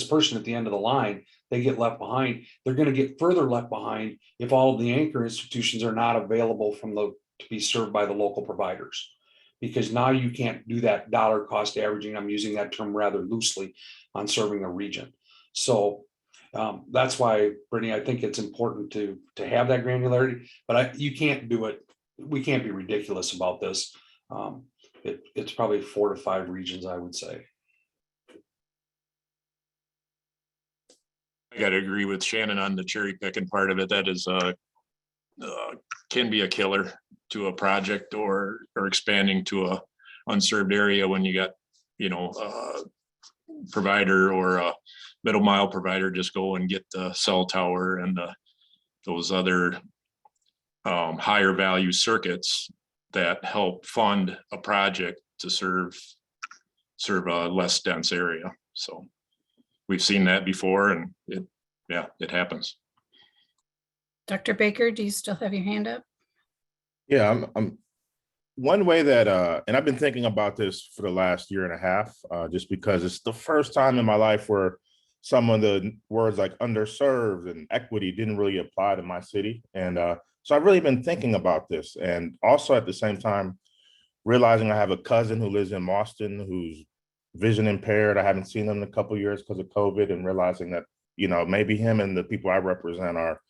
person at the end of the line, they get left behind. They're going to get further left behind if all of the anchor institutions are not available to be served by the local providers. Because now you can't do that dollar cost averaging. I'm using that term rather loosely on serving a region. So That's why, Brittany, I think it's important to have that granularity, but you can't do it. We can't be ridiculous about this. It's probably 4 to 5 regions, I would say. I gotta agree with Shannon on the cherry picking part of it. That is can be a killer to a project or expanding to a unserved area when you got, you know, provider or a middle mile provider just go and get the cell tower and those other higher value circuits that help fund a project to serve a less dense area. So we've seen that before, and it happens. Dr. Baker, do you still have your hand up? Yeah, I'm one way that, and I've been thinking about this for the last year and a half, just because it's the first time in my life where some of the words like underserved and equity didn't really apply to my city. And so I've really been thinking about this. And also at the same time, realizing I have a cousin who lives in Boston who's vision impaired. I haven't seen him in a couple of years because of COVID, and realizing that, you know, maybe him and the people I represent are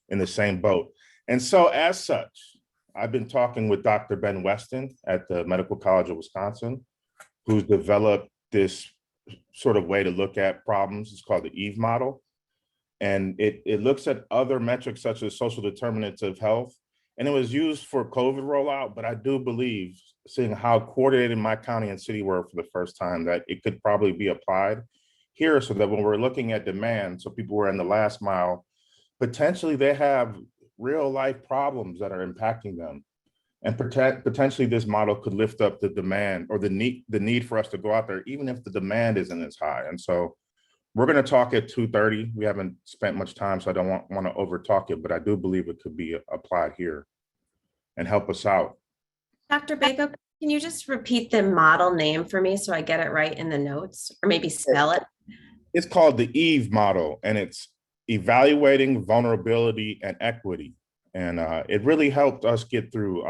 in the same boat. And so as such, I've been talking with Dr. Ben Weston at the Medical College of Wisconsin, who's developed this sort of way to look at problems. It's called the EVE model. And it looks at other metrics such as social determinants of health. And it was used for COVID rollout, but I do believe, seeing how coordinated my county and city were for the first time, that it could probably be applied here, so that when we're looking at demand, so people who are in the last mile, potentially they have real life problems that are impacting them. And potentially this model could lift up the demand or the need for us to go out there, even if the demand isn't as high. And so we're going to talk at 2:30. We haven't spent much time, so I don't want to over talk it, but I do believe it could be applied here and help us out. Dr. Baker, can you just repeat the model name for me so I get it right in the notes, or maybe spell it? It's called the EVE model, and it's evaluating vulnerability and equity. And it really helped us get through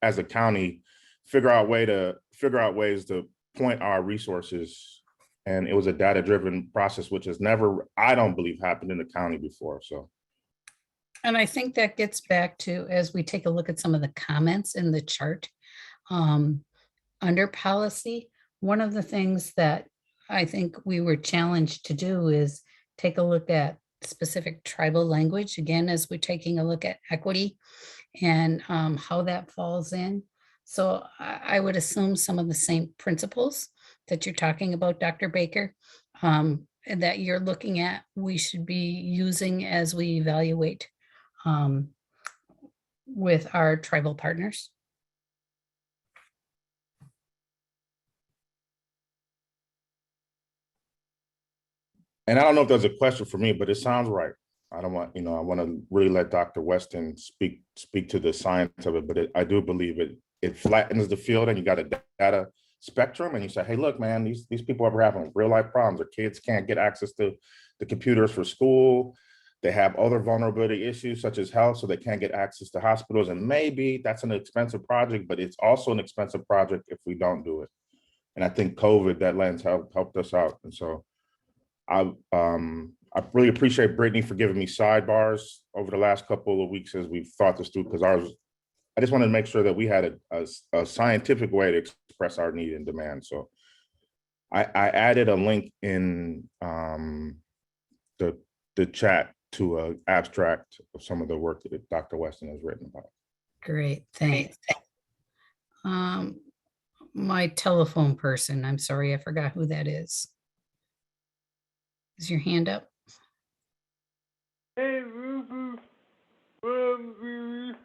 as a county, figure out ways to point our resources. And it was a data-driven process, which has never, I don't believe, happened in the county before. So. And I think that gets back to, as we take a look at some of the comments in the chart, under policy, one of the things that I think we were challenged to do is take a look at specific tribal language, again, as we're taking a look at equity and how that falls in. So I would assume some of the same principles that you're talking about, Dr. Baker, and that you're looking at, we should be using as we evaluate with our tribal partners. And I don't know if there's a question for me, but it sounds right. I don't want, I want to really let Dr. Weston speak to the science of it, but I do believe it flattens the field, and you got a data spectrum, and you say, hey, look, man, these people are having real life problems. Their kids can't get access to the computers for school. They have other vulnerability issues such as health, so they can't get access to hospitals. And maybe that's an expensive project, but it's also an expensive project if we don't do it. And I think COVID, that lens helped us out. And so I really appreciate Brittany for giving me sidebars over the last couple of weeks as we've thought this through, because I just wanted to make sure that we had a scientific way to express our need and demand. So I added a link in the chat to an abstract of some of the work that Dr. Weston has written about. Great, thanks. My telephone person, I'm sorry, I forgot who that is. Is your hand up? Hey, this is Ramsey.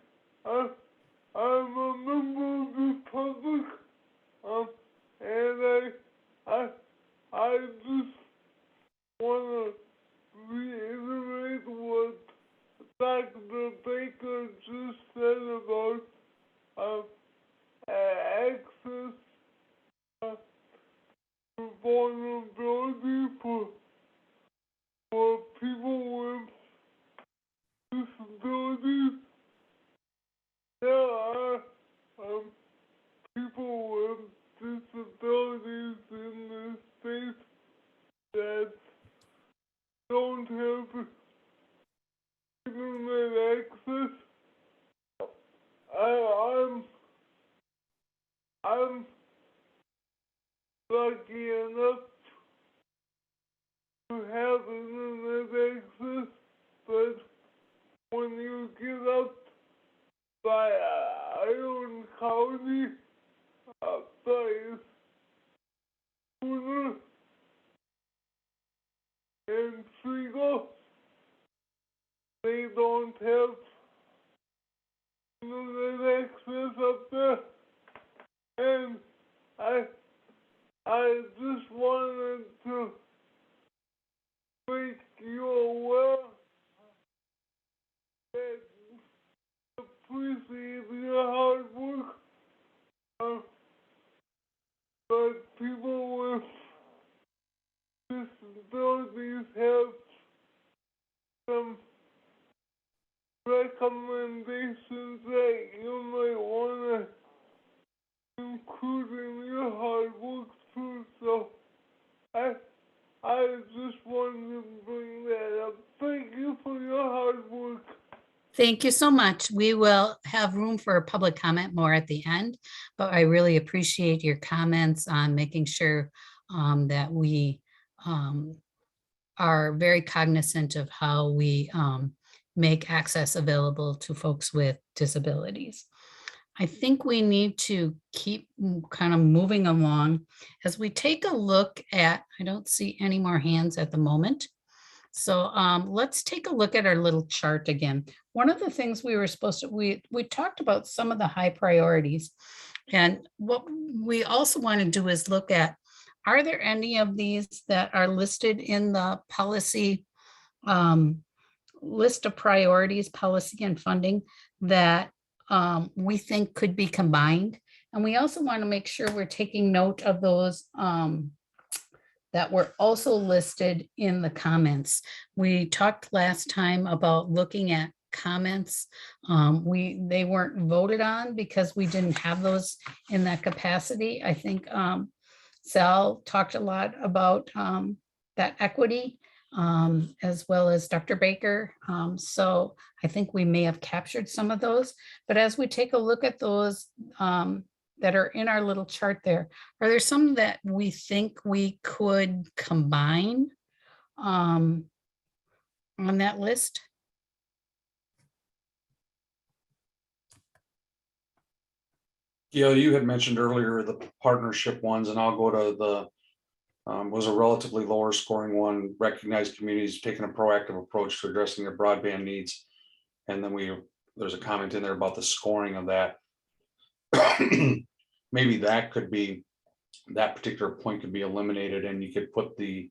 I'm a member of the public, and I just want to reiterate what Dr. Baker just said about access to vulnerability for people with disabilities. There are people with disabilities in this state that don't have I'm lucky enough to have internet access, but when you get up by Iron County, by Schooner and Trigo, they don't have internet access up there, and I just wanted to make you aware that appreciate your hard work, but people with disabilities have some recommendations that you might want to include in your hard work too. So I just wanted to bring that up. Thank you for your hard work. Thank you so much. We will have room for public comment more at the end, but I really appreciate your comments on making sure that we are very cognizant of how we make access available to folks with disabilities. I think we need to keep kind of moving along as we take a look at, I don't see any more hands at the moment. So let's take a look at our little chart again. One of the things we were supposed to, we talked about some of the high priorities. And what we also want to do is look at, are there any of these that are listed in the policy list of priorities, policy and funding that we think could be combined? And we also want to make sure we're taking note of those that were also listed in the comments. We talked last time about looking at comments. They weren't voted on because we didn't have those in that capacity. I think Sal talked a lot about that equity, as well as Dr. Baker. So I think we may have captured some of those, but as we take a look at those that are in our little chart there, are there some that we think we could combine on that list? Gail, you had mentioned earlier the partnership ones, and I'll go to the was a relatively lower scoring one, recognized communities taking a proactive approach to addressing their broadband needs. And then there's a comment in there about the scoring of that. Maybe that could be, that particular point could be eliminated, and you could put the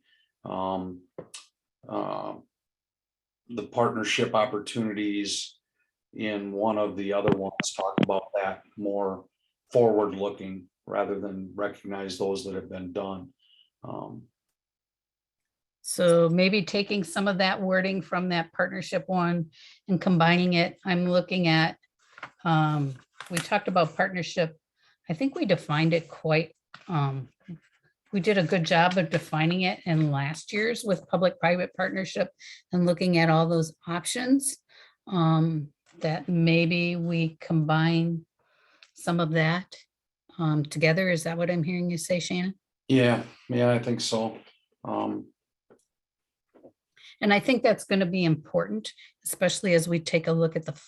partnership opportunities in one of the other ones, talk about that more forward looking rather than recognize those that have been done. So maybe taking some of that wording from that partnership one and combining it. I'm looking at, we talked about partnership. I think we defined it quite, we did a good job of defining it in last year's with public-private partnership and looking at all those options, that maybe we combine some of that together. Is that what I'm hearing you say, Shannon? Yeah, I think so. And I think that's going to be important, especially as we take a look at the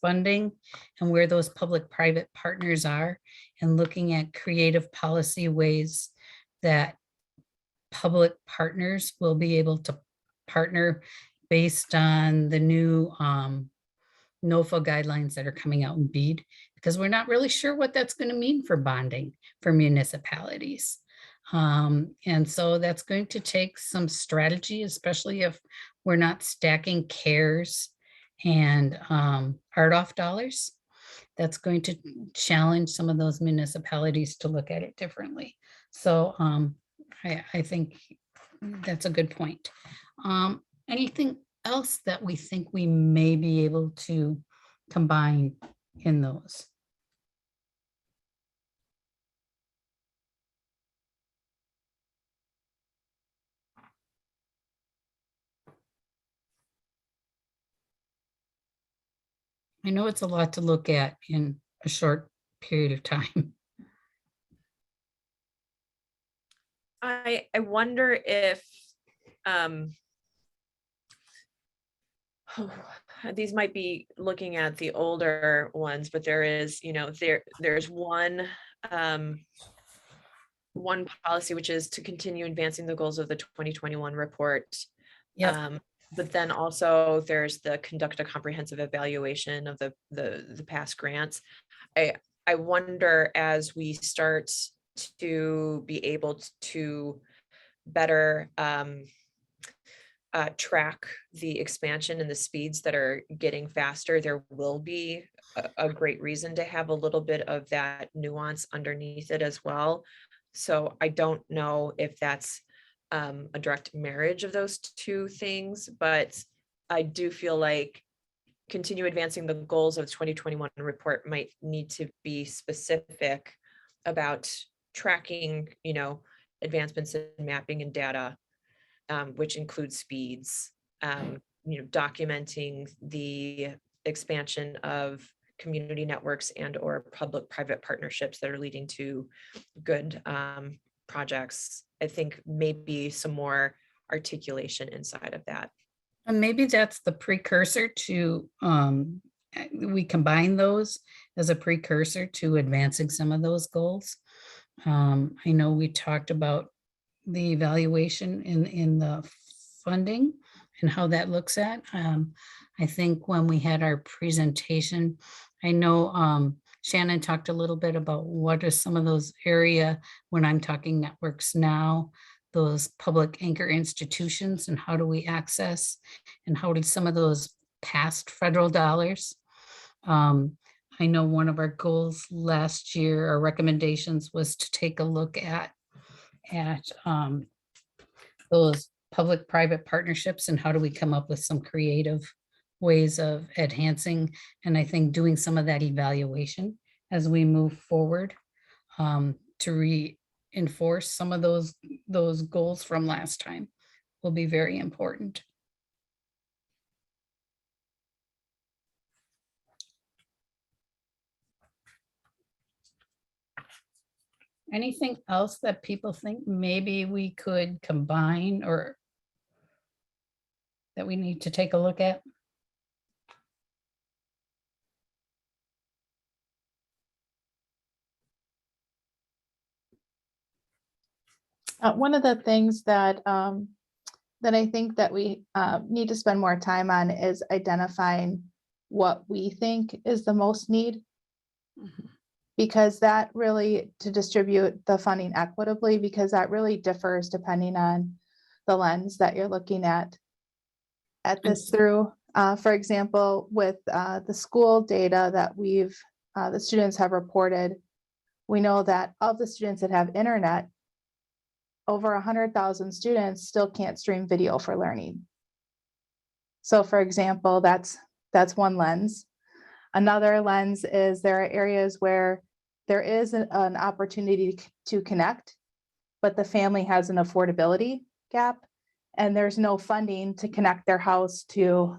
funding and where those public-private partners are, and looking at creative policy ways that public partners will be able to partner based on the new NOFA guidelines that are coming out in BEAD, because we're not really sure what that's going to mean for bonding for municipalities. And so that's going to take some strategy, especially if we're not stacking CARES and RDOF dollars. That's going to challenge some of those municipalities to look at it differently. So I think that's a good point. Anything else that we think we may be able to combine in those? I know it's a lot to look at in a short period of time. I wonder if these might be looking at the older ones, but there is, there's one policy, which is to continue advancing the goals of the 2021 report. Yep. But then also there's the conduct a comprehensive evaluation of the past grants. I wonder, as we start to be able to better track the expansion and the speeds that are getting faster, there will be a great reason to have a little bit of that nuance underneath it as well. So I don't know if that's a direct marriage of those two things, but I do feel like continue advancing the goals of the 2021 report might need to be specific about tracking, advancements in mapping and data, which includes speeds, documenting the expansion of community networks and or public-private partnerships that are leading to good projects. I think maybe some more articulation inside of that. And maybe that's the precursor to, we combine those as a precursor to advancing some of those goals. I know we talked about the evaluation in the funding and how that looks at. I think when we had our presentation, I know Shannon talked a little bit about what are some of those area, when I'm talking networks now, those public anchor institutions, and how do we access, and how did some of those past federal dollars. I know one of our goals last year, our recommendations was to take a look at those public-private partnerships and how do we come up with some creative ways of enhancing, and I think doing some of that evaluation as we move forward to reinforce some of those goals from last time will be very important. Anything else that people think maybe we could combine or that we need to take a look at? One of the things that that I think that we need to spend more time on is identifying what we think is the most need. Because that really, to distribute the funding equitably, because that really differs depending on the lens that you're looking at this through. For example, with the school data that the students have reported, we know that of the students that have internet, over 100,000 students still can't stream video for learning. So for example, that's one lens. Another lens is there are areas where there is an opportunity to connect, but the family has an affordability gap and there's no funding to connect their house to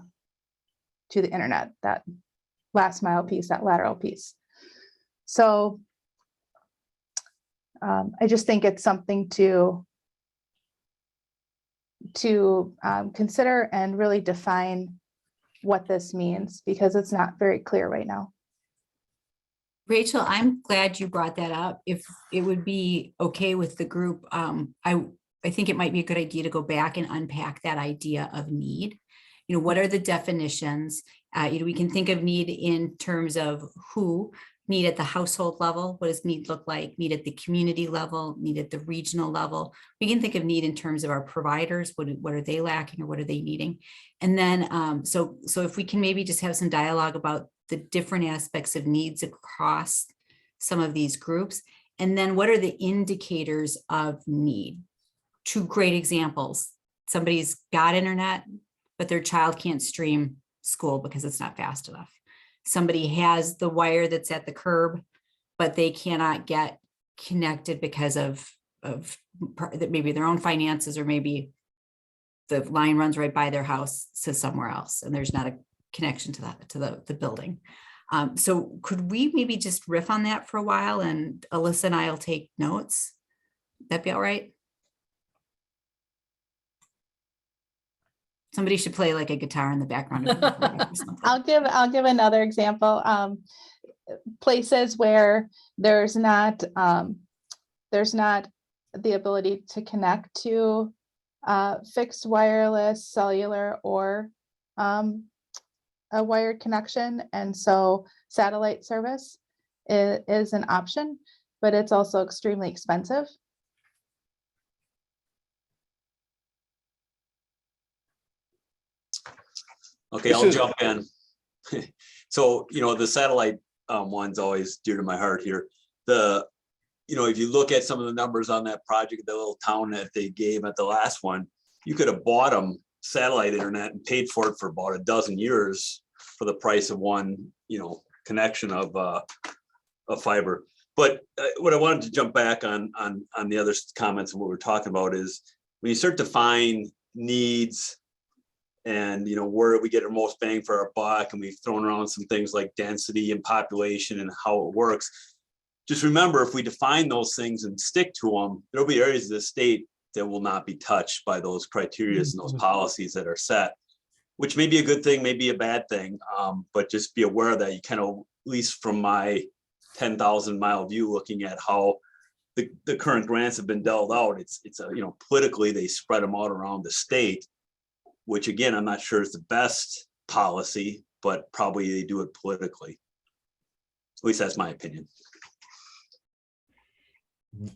the internet, that last mile piece, that lateral piece. So I just think it's something to consider and really define what this means, because it's not very clear right now. Rachel, I'm glad you brought that up. If it would be okay with the group, I think it might be a good idea to go back and unpack that idea of need. What are the definitions? We can think of need in terms of who, need at the household level. What does need look like? Need at the community level, need at the regional level. We can think of need in terms of our providers. What are they lacking or what are they needing? And then, so if we can maybe just have some dialogue about the different aspects of needs across some of these groups. And then what are the indicators of need? Two great examples. Somebody's got internet, but their child can't stream school because it's not fast enough. Somebody has the wire that's at the curb, but they cannot get connected because of maybe their own finances, or maybe the line runs right by their house to somewhere else and there's not connection to the building. So could we maybe just riff on that for a while, and Alyssa and I'll take notes? That'd be all right? Somebody should play like a guitar in the background. Or something. I'll give another example. Places where there's not the ability to connect to fixed wireless, cellular, or a wired connection, and so satellite service is an option, but it's also extremely expensive. Okay, I'll jump in. So, the satellite one's always dear to my heart here. If you look at some of the numbers on that project, the little town that they gave at the last one, you could have bought them satellite internet and paid for it for about a dozen years for the price of one, connection of fiber. But what I wanted to jump back on the other comments and what we're talking about is when you start to find needs and where we get our most bang for our buck, and we've thrown around some things like density and population and how it works. Just remember, if we define those things and stick to them, there'll be areas of the state that will not be touched by those criteria and those policies that are set, which may be a good thing, may be a bad thing, but just be aware that you kind of, at least from my 10,000 mile view, looking at how the current grants have been dealt out, it's politically they spread them out around the state, which again, I'm not sure is the best policy, but probably they do it politically. At least that's my opinion.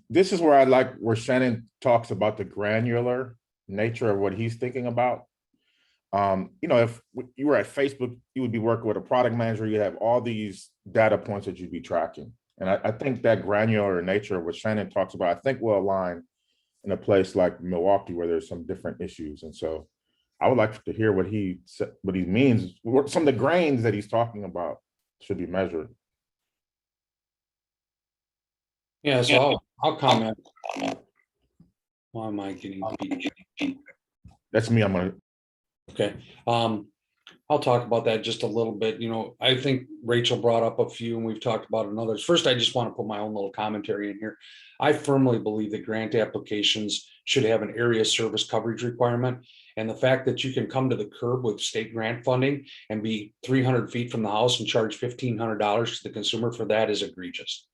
This is where I like where Shannon talks about the granular nature of what he's thinking about. If you were at Facebook, you would be working with a product manager, you have all these data points that you'd be tracking. And I think that granular nature of what Shannon talks about, I think will align in a place like Milwaukee where there's some different issues. And so I would like to hear what he means, what some of the grains that he's talking about should be measured. Yeah, so I'll comment. Why am I getting beat? That's me. I'm gonna. Okay. I'll talk about that just a little bit. I think Rachel brought up a few and we've talked about others. First, I just want to put my own little commentary in here. I firmly believe that grant applications should have an area service coverage requirement. And the fact that you can come to the curb with state grant funding and be 300 feet from the house and charge $1,500 to the consumer for that is egregious.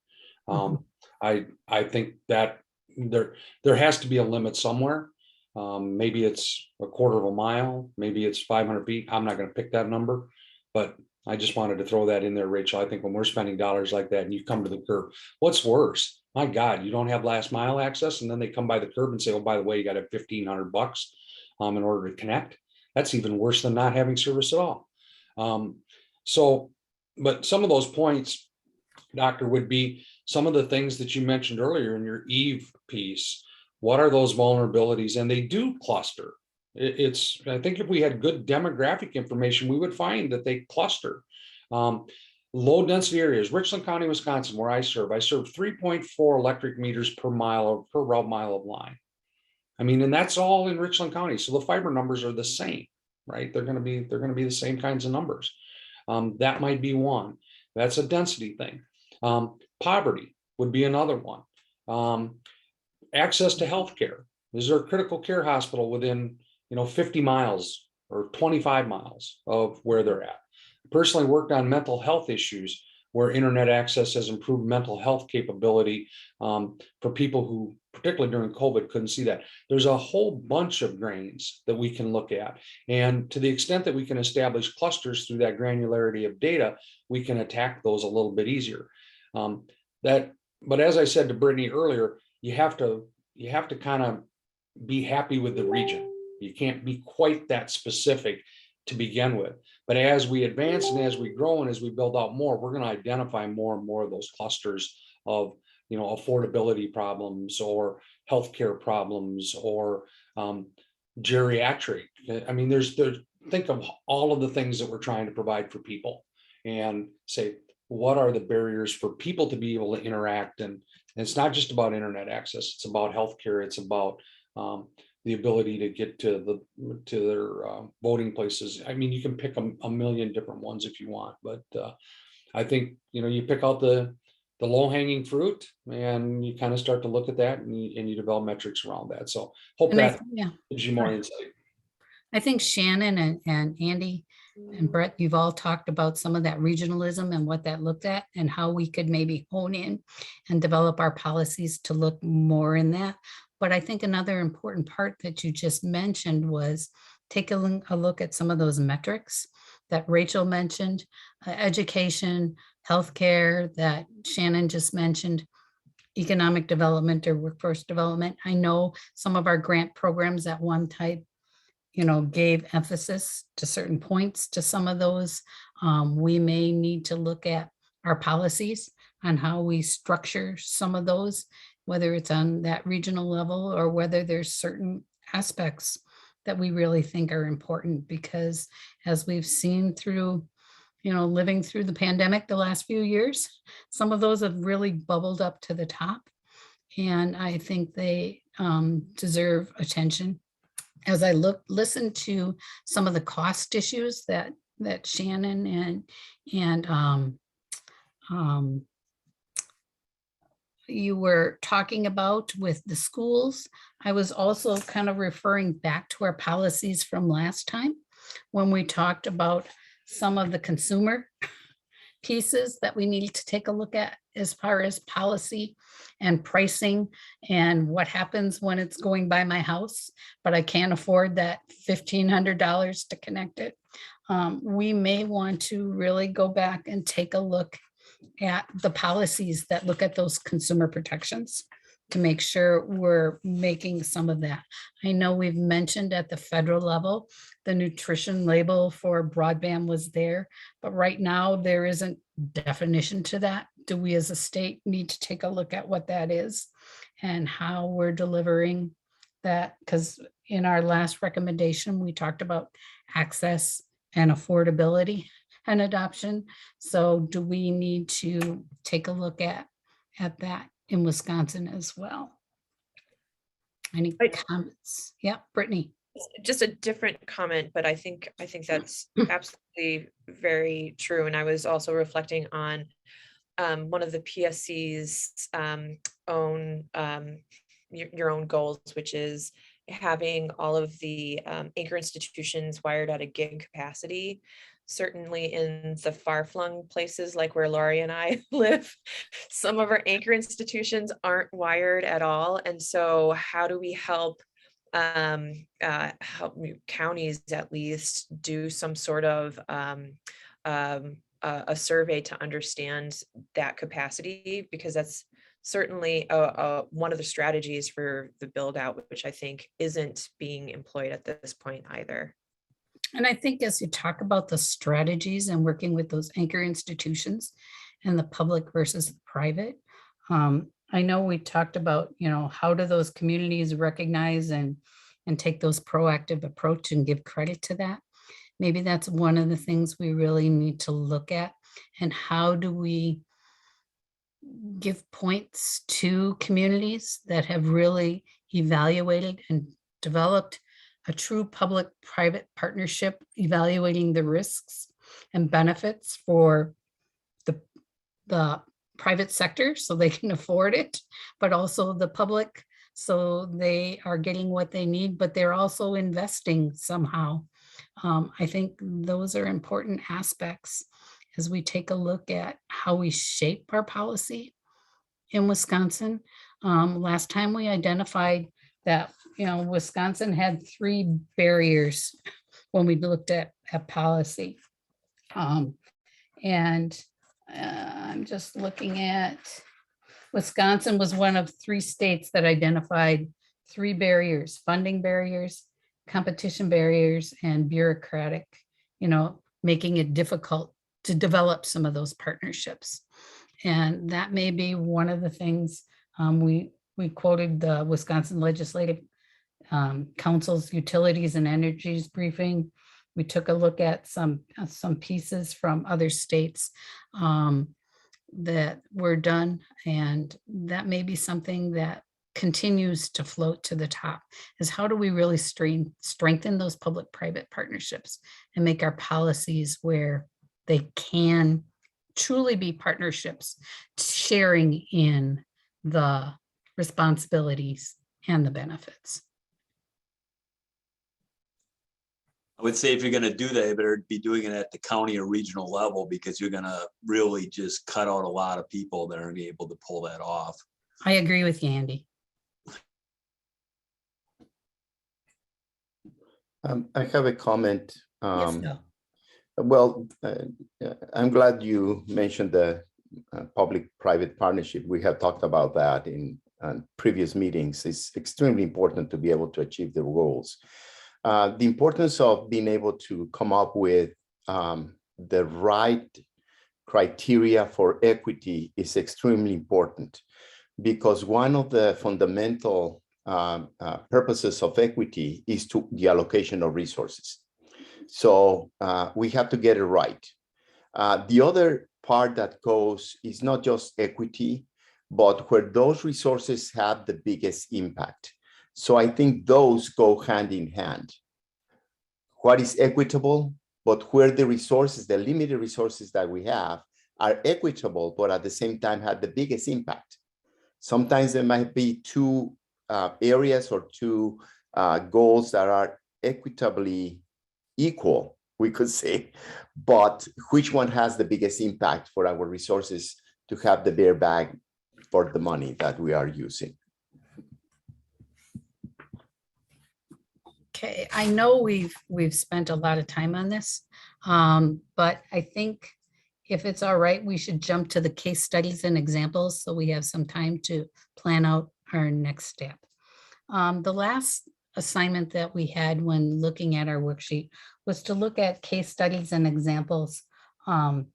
I think that there has to be a limit somewhere. Maybe it's a quarter of a mile, maybe it's 500 feet. I'm not going to pick that number, but I just wanted to throw that in there, Rachel. I think when we're spending dollars like that and you come to the curb, what's worse? My God, you don't have last mile access, and then they come by the curb and say, oh, by the way, you got to have $1,500 in order to connect. That's even worse than not having service at all. But some of those points, Doctor, would be some of the things that you mentioned earlier in your Eve piece. What are those vulnerabilities? And they do cluster. I think if we had good demographic information, we would find that they cluster. Low density areas, Richland County, Wisconsin, where I serve 3.4 electric meters per route mile of line. I mean, and that's all in Richland County. So the fiber numbers are the same, right? They're going to be the same kinds of numbers. That might be one. That's a density thing. Poverty would be another one. Access to healthcare. Is there a critical care hospital within 50 miles or 25 miles of where they're at? Personally worked on mental health issues where internet access has improved mental health capability for people who, particularly during COVID, couldn't see that. There's a whole bunch of grains that we can look at. And to the extent that we can establish clusters through that granularity of data, we can attack those a little bit easier. But as I said to Brittany earlier, you have to kind of be happy with the region. You can't be quite that specific to begin with. But as we advance and as we grow and as we build out more, we're going to identify more and more of those clusters of affordability problems or healthcare problems or geriatric. I mean, think of all of the things that we're trying to provide for people and say, what are the barriers for people to be able to interact? And it's not just about internet access. It's about healthcare. It's about the ability to get to their voting places. I mean, you can pick a million different ones if you want, but I think, you pick out the low hanging fruit and you kind of start to look at that and you develop metrics around that. So hope And that yeah, gives you more insight. I think Shannon and Andy and Brett, you've all talked about some of that regionalism and what that looked at and how we could maybe hone in and develop our policies to look more in that. But I think another important part that you just mentioned was take a look at some of those metrics that Rachel mentioned, education, healthcare, that Shannon just mentioned, economic development or workforce development. I know some of our grant programs at one type, gave emphasis to certain points to some of those. We may need to look at our policies on how we structure some of those, whether it's on that regional level or whether there's certain aspects that we really think are important, because as we've seen through, living through the pandemic the last few years, some of those have really bubbled up to the top. And I think they deserve attention. As I listen to some of the cost issues that Shannon and you were talking about with the schools, I was also kind of referring back to our policies from last time when we talked about some of the consumer pieces that we need to take a look at as far as policy and pricing and what happens when it's going by my house, but I can't afford that $1,500 to connect it. We may want to really go back and take a look at the policies that look at those consumer protections to make sure we're making some of that. I know we've mentioned at the federal level, the nutrition label for broadband was there, but right now there isn't definition to that. Do we as a state need to take a look at what that is and how we're delivering that? Because in our last recommendation, we talked about access and affordability and adoption. So do we need to take a look at that in Wisconsin as well? Any comments? Yeah, Brittany. Just a different comment, but I think that's absolutely very true. And I was also reflecting on one of the PSC's own your own goals, which is having all of the anchor institutions wired at a gig capacity. Certainly in the far-flung places like where Laurie and I live, some of our anchor institutions aren't wired at all. And so how do we help counties at least do some sort of a survey to understand that capacity, because that's certainly one of the strategies for the build out, which I think isn't being employed at this point either. And I think as you talk about the strategies and working with those anchor institutions and the public versus the private, I know we talked about, how do those communities recognize and take those proactive approach and give credit to that. Maybe that's one of the things we really need to look at. And how do we give points to communities that have really evaluated and developed a true public-private partnership, evaluating the risks and benefits for the private sector so they can afford it, but also the public so they are getting what they need, but they're also investing somehow. I think those are important aspects as we take a look at how we shape our policy in Wisconsin. Last time we identified that, Wisconsin had 3 barriers when we looked at policy. And I'm just looking at, Wisconsin was one of 3 states that identified 3 barriers: funding barriers, competition barriers, and bureaucratic, making it difficult to develop some of those partnerships. And that may be one of the things we quoted the Wisconsin Legislative Council's Utilities and Energies briefing. We took a look at some pieces from other states that were done, and that may be something that continues to float to the top is how do we really strengthen those public-private partnerships and make our policies where they can truly be partnerships, sharing in the responsibilities and the benefits. I would say if you're gonna do that, you better be doing it at the county or regional level, because you're gonna really just cut out a lot of people that aren't able to pull that off. I agree with you, Andy. I have a comment. Yes, Bill. Well, I'm glad you mentioned the public-private partnership. We have talked about that in previous meetings. It's extremely important to be able to achieve the goals. The importance of being able to come up with the right criteria for equity is extremely important, because one of the fundamental purposes of equity is to the allocation of resources. So we have to get it right. The other part that goes is not just equity, but where those resources have the biggest impact. So I think those go hand in hand. What is equitable, but where the resources, the limited resources that we have are equitable, but at the same time have the biggest impact. Sometimes there might be two areas or two goals that are equitably equal, we could say, but which one has the biggest impact for our resources to have the bare bag for the money that we are using? Okay, I know we've spent a lot of time on this, but I think if it's all right, we should jump to the case studies and examples so we have some time to plan out our next step. The last assignment that we had when looking at our worksheet was to look at case studies and examples. And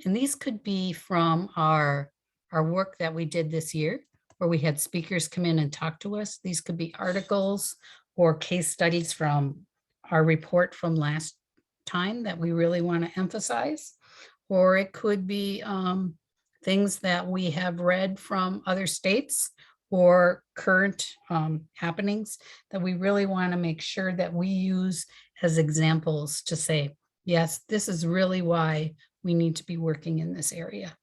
these could be from our work that we did this year, where we had speakers come in and talk to us. These could be articles or case studies from our report from last time that we really want to emphasize. Or it could be things that we have read from other states or current happenings that we really want to make sure that we use as examples to say, yes, this is really why we need to be working in this area.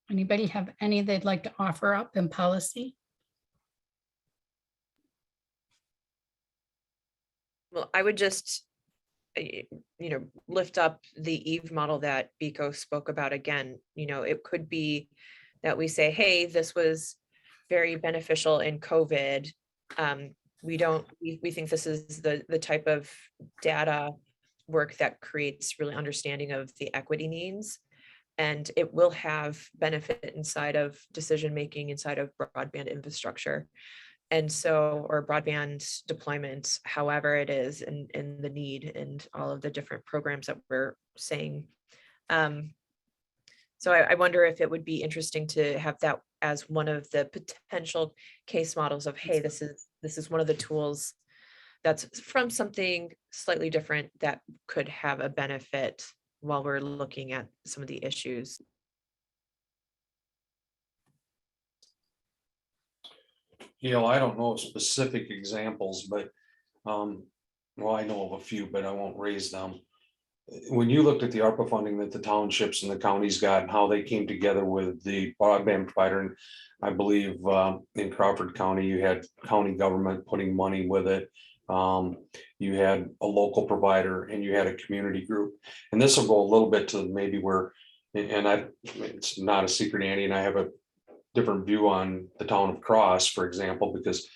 Anybody have any they'd like to offer up in policy? Well, I would just, lift up the Eve model that Biko spoke about again. It could be that we say, hey, this was very beneficial in COVID. We think this is the type of data work that creates really understanding of the equity needs. And it will have benefit inside of decision-making inside of broadband infrastructure. And so, or broadband deployment, however it is, and the need and all of the different programs that we're saying. So I wonder if it would be interesting to have that as one of the potential case models of, hey, this is one of the tools that's from something slightly different that could have a benefit while we're looking at some of the issues. I don't know of specific examples, but, well, I know of a few, but I won't raise them. When you looked at the ARPA funding that the townships and the counties got and how they came together with the broadband provider, and I believe in Crawford County, you had county government putting money with it. You had a local provider and you had a community group. And this will go a little bit to maybe where, and it's not a secret, Andy, and I have a different view on the town of Cross, for example, because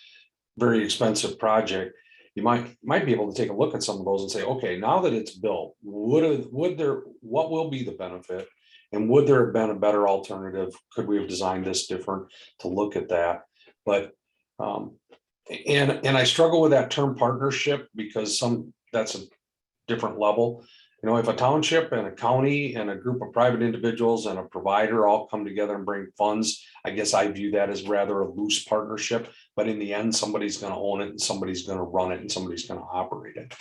very expensive project. You might be able to take a look at some of those and say, okay, now that it's built, what will be the benefit? And would there have been a better alternative? Could we have designed this different to look at that? But and I struggle with that term partnership because that's a different level. If a township and a county and a group of private individuals and a provider all come together and bring funds, I guess I view that as rather a loose partnership. But in the end, somebody's going to own it and somebody's going to run it and somebody's going to operate it.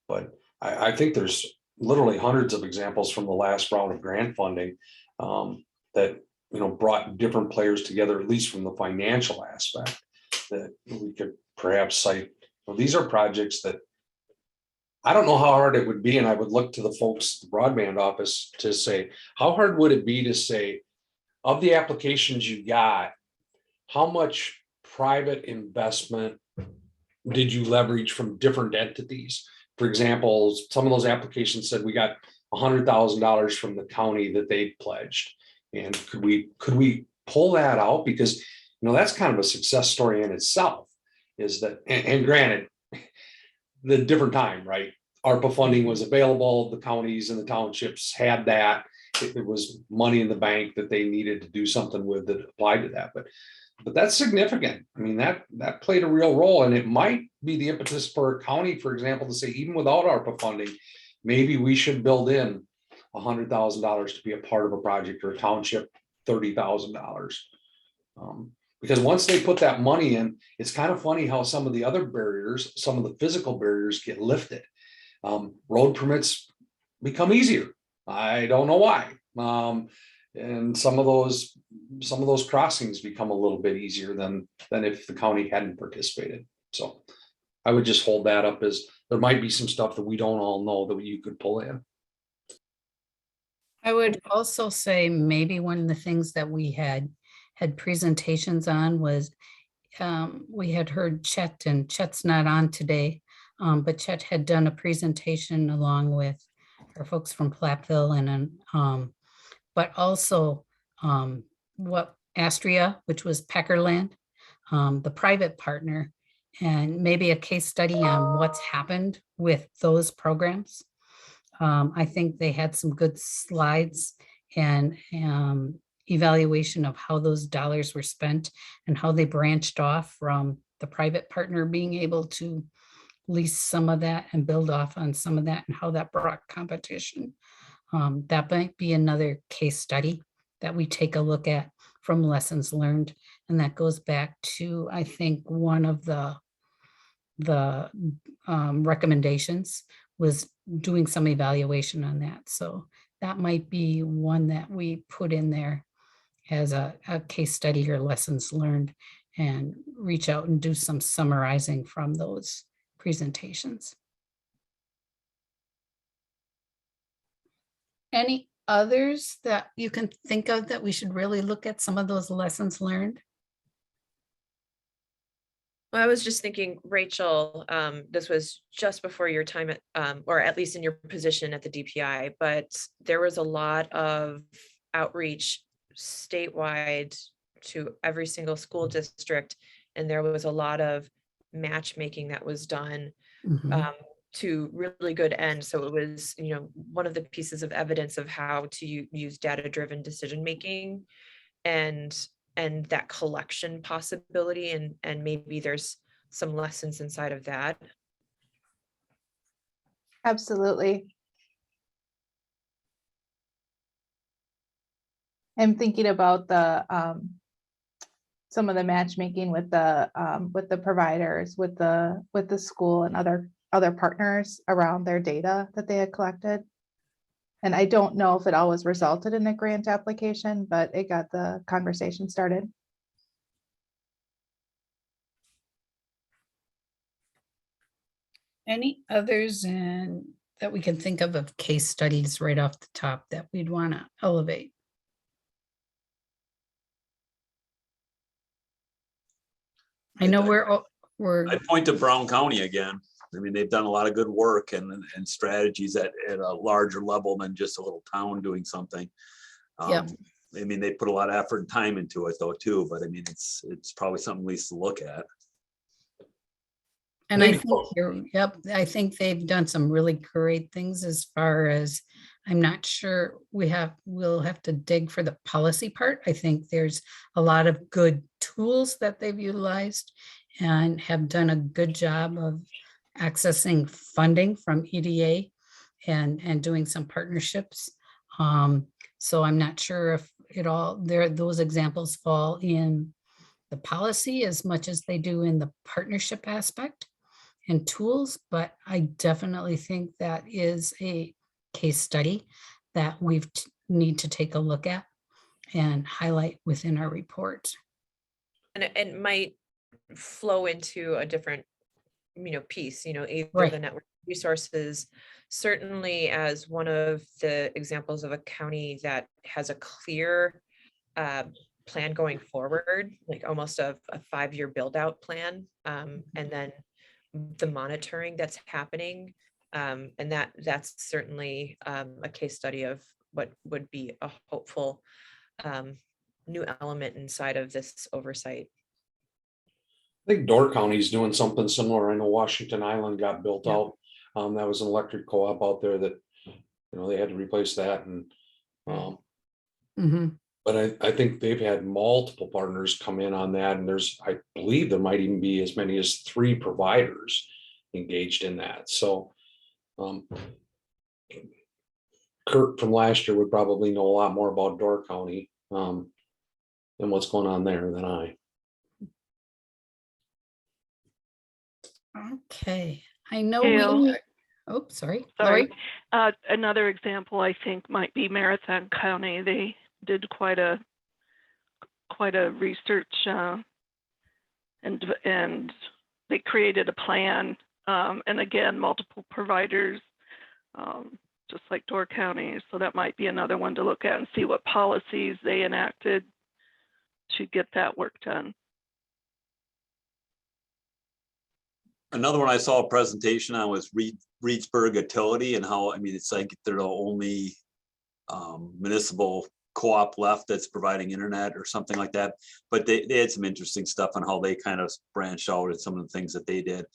But I think there's literally hundreds of examples from the last round of grant funding that, brought different players together, at least from the financial aspect, that we could perhaps cite. Well, these are projects that I don't know how hard it would be, and I would look to the folks at the broadband office to say, how hard would it be to say, of the applications you got, how much private investment did you leverage from different entities? For example, some of those applications said we got $100,000 from the county that they pledged. And could we pull that out? Because, that's kind of a success story in itself, is that, and granted, the different time, right? ARPA funding was available. The counties and the townships had that. It was money in the bank that they needed to do something with that applied to that. But that's significant. I mean, that played a real role, and it might be the impetus for a county, for example, to say, even without ARPA funding, maybe we should build in $100,000 to be a part of a project, or a township $30,000. Because once they put that money in, it's kind of funny how some of the other barriers, some of the physical barriers get lifted. Road permits become easier. I don't know why. And some of those crossings become a little bit easier than if the county hadn't participated. So I would just hold that up as there might be some stuff that we don't all know that you could pull in. I would also say maybe one of the things that we had presentations on was we had heard Chet, and Chet's not on today, but Chet had done a presentation along with our folks from Platteville, and but also what Astria, which was Peckerland, the private partner, and maybe a case study on what's happened with those programs. I think they had some good slides and evaluation of how those dollars were spent and how they branched off from the private partner being able to lease some of that and build off on some of that, and how that brought competition. That might be another case study that we take a look at from lessons learned. And that goes back to, I think, one of the recommendations was doing some evaluation on that. So that might be one that we put in there as a case study or lessons learned, and reach out and do some summarizing from those presentations. Any others that you can think of that we should really look at some of those lessons learned? Well, I was just thinking, Rachel, this was just before your time at, or at least in your position at the DPI, but there was a lot of outreach statewide to every single school district. And there was a lot of matchmaking that was done to really good end. So it was, one of the pieces of evidence of how to use data-driven decision-making and that collection possibility. And maybe there's some lessons inside of that. Absolutely. I'm thinking about the some of the matchmaking with the providers, with the school and other partners around their data that they had collected. And I don't know if it always resulted in a grant application, but it got the conversation started. Any others that we can think of case studies right off the top that we'd want to elevate? I know we're. I point to Brown County again. I mean, they've done a lot of good work and strategies at a larger level than just a little town doing something. Yep. I mean, they put a lot of effort and time into it though too, but I mean, it's probably something at least to look at. And I think I think they've done some really great things as far as, I'm not sure we'll have to dig for the policy part. I think there's a lot of good tools that they've utilized and have done a good job of accessing funding from EDA and doing some partnerships. So I'm not sure if those examples fall in the policy as much as they do in the partnership aspect and tools, but I definitely think that is a case study that need to take a look at and highlight within our report. And it might flow into a different, piece, either Right. the network resources, certainly as one of the examples of a county that has a clear plan going forward, like almost a 5-year build out plan. And then the monitoring that's happening. And that's certainly a case study of what would be a hopeful new element inside of this oversight. I think Door County's doing something similar. I know Washington Island got built out. That was an electric co-op out there that, they had to replace that and, but I think they've had multiple partners come in on that, and I believe there might even be as many as 3 providers engaged in that. So, Kurt from last year would probably know a lot more about Door County and what's going on there than I. Okay, I know Gail. we, oh, sorry. Sorry. Lori? Another example I think might be Marathon County. They did quite a research and they created a plan. And again, multiple providers, just like Door County. So that might be another one to look at and see what policies they enacted to get that work done. Another one I saw a presentation on was Reedsburg Utility, and how, it's like they're the only municipal co-op left that's providing internet or something like that. But they had some interesting stuff on how they kind of branched out at some of the things that they did.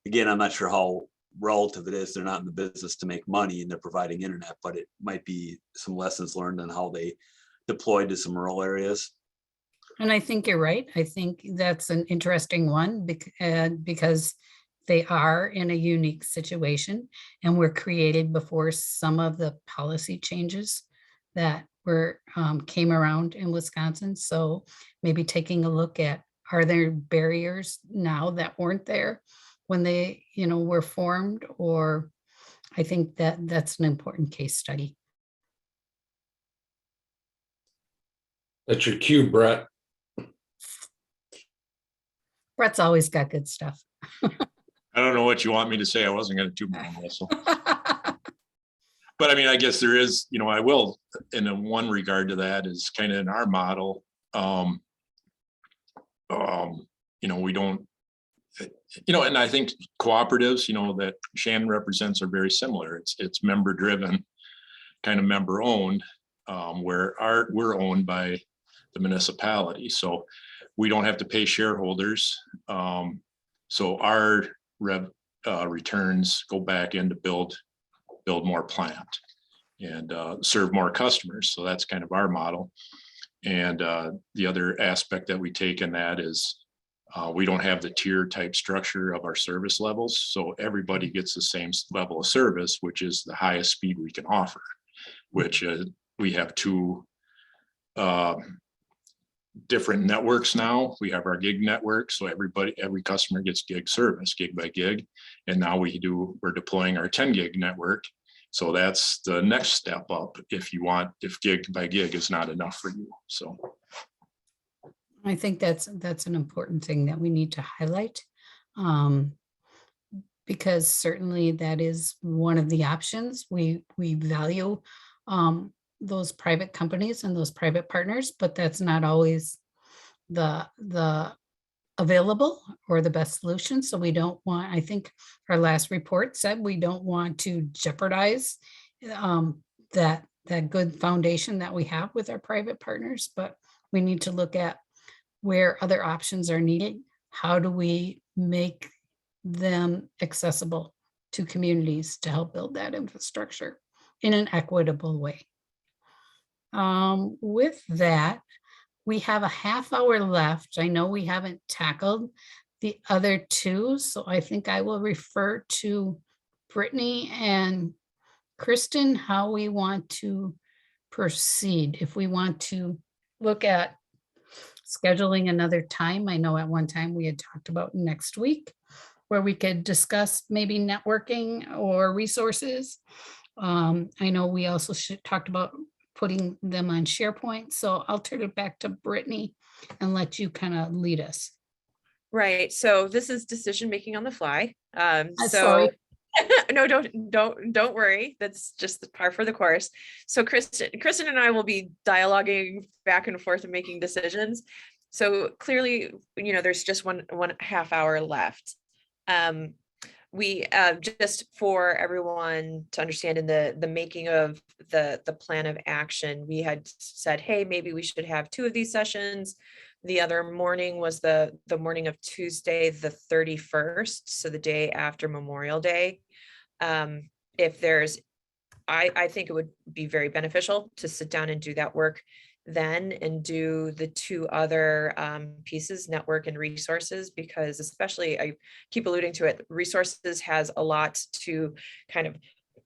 Again, I'm not sure how relative it is. They're not in the business to make money and they're providing internet, but it might be some lessons learned on how they deployed to some rural areas. And I think you're right. I think that's an interesting one because they are in a unique situation and were created before some of the policy changes that came around in Wisconsin. So maybe taking a look at, are there barriers now that weren't there when they, were formed? Or I think that's an important case study. That's your cue, Brett. Brett's always got good stuff. I don't know what you want me to say. I wasn't going to toot my own whistle. But I guess there is, I will, in one regard to that is kind of in our model. We don't, and I think cooperatives, that Shannon represents are very similar. It's member driven, kind of member owned, where we're owned by the municipality. So we don't have to pay shareholders. So our returns go back in to build more plant and serve more customers. So that's kind of our model. And the other aspect that we take in that is we don't have the tier type structure of our service levels. So everybody gets the same level of service, which is the highest speed we can offer, which we have 2 different networks now. We have our gig network, so every customer gets gig service, gig by gig, and now we're deploying our 10 gig network. So that's the next step up if gig by gig is not enough for you. So I think that's an important thing that we need to highlight, because certainly that is one of the options. We value those private companies and those private partners, but that's not always the available or the best solution. So we don't want, I think our last report said we don't want to jeopardize that good foundation that we have with our private partners, but we need to look at where other options are needed. How do we make them accessible to communities to help build that infrastructure in an equitable way? With that, we have a half hour left. I know we haven't tackled the other 2, so I think I will refer to Brittany and Kristen how we want to proceed. If we want to look at scheduling another time. I know at one time we had talked about next week where we could discuss maybe networking or resources. I know we also talked about putting them on SharePoint. So I'll turn it back to Brittany and let you kind of lead us. Right, so this is decision making on the fly. So sorry. no, don't worry. That's just the par for the course. So Kristen and I will be dialoguing back and forth and making decisions. So clearly, there's just one half hour left. We just for everyone to understand in the making of the plan of action, we had said, hey, maybe we should have 2 of these sessions. The other morning was the morning of Tuesday, the 31st, so the day after Memorial Day. If there's, I think it would be very beneficial to sit down and do that work then and do the 2 other pieces, network and resources, because especially, I keep alluding to it, resources has a lot to kind of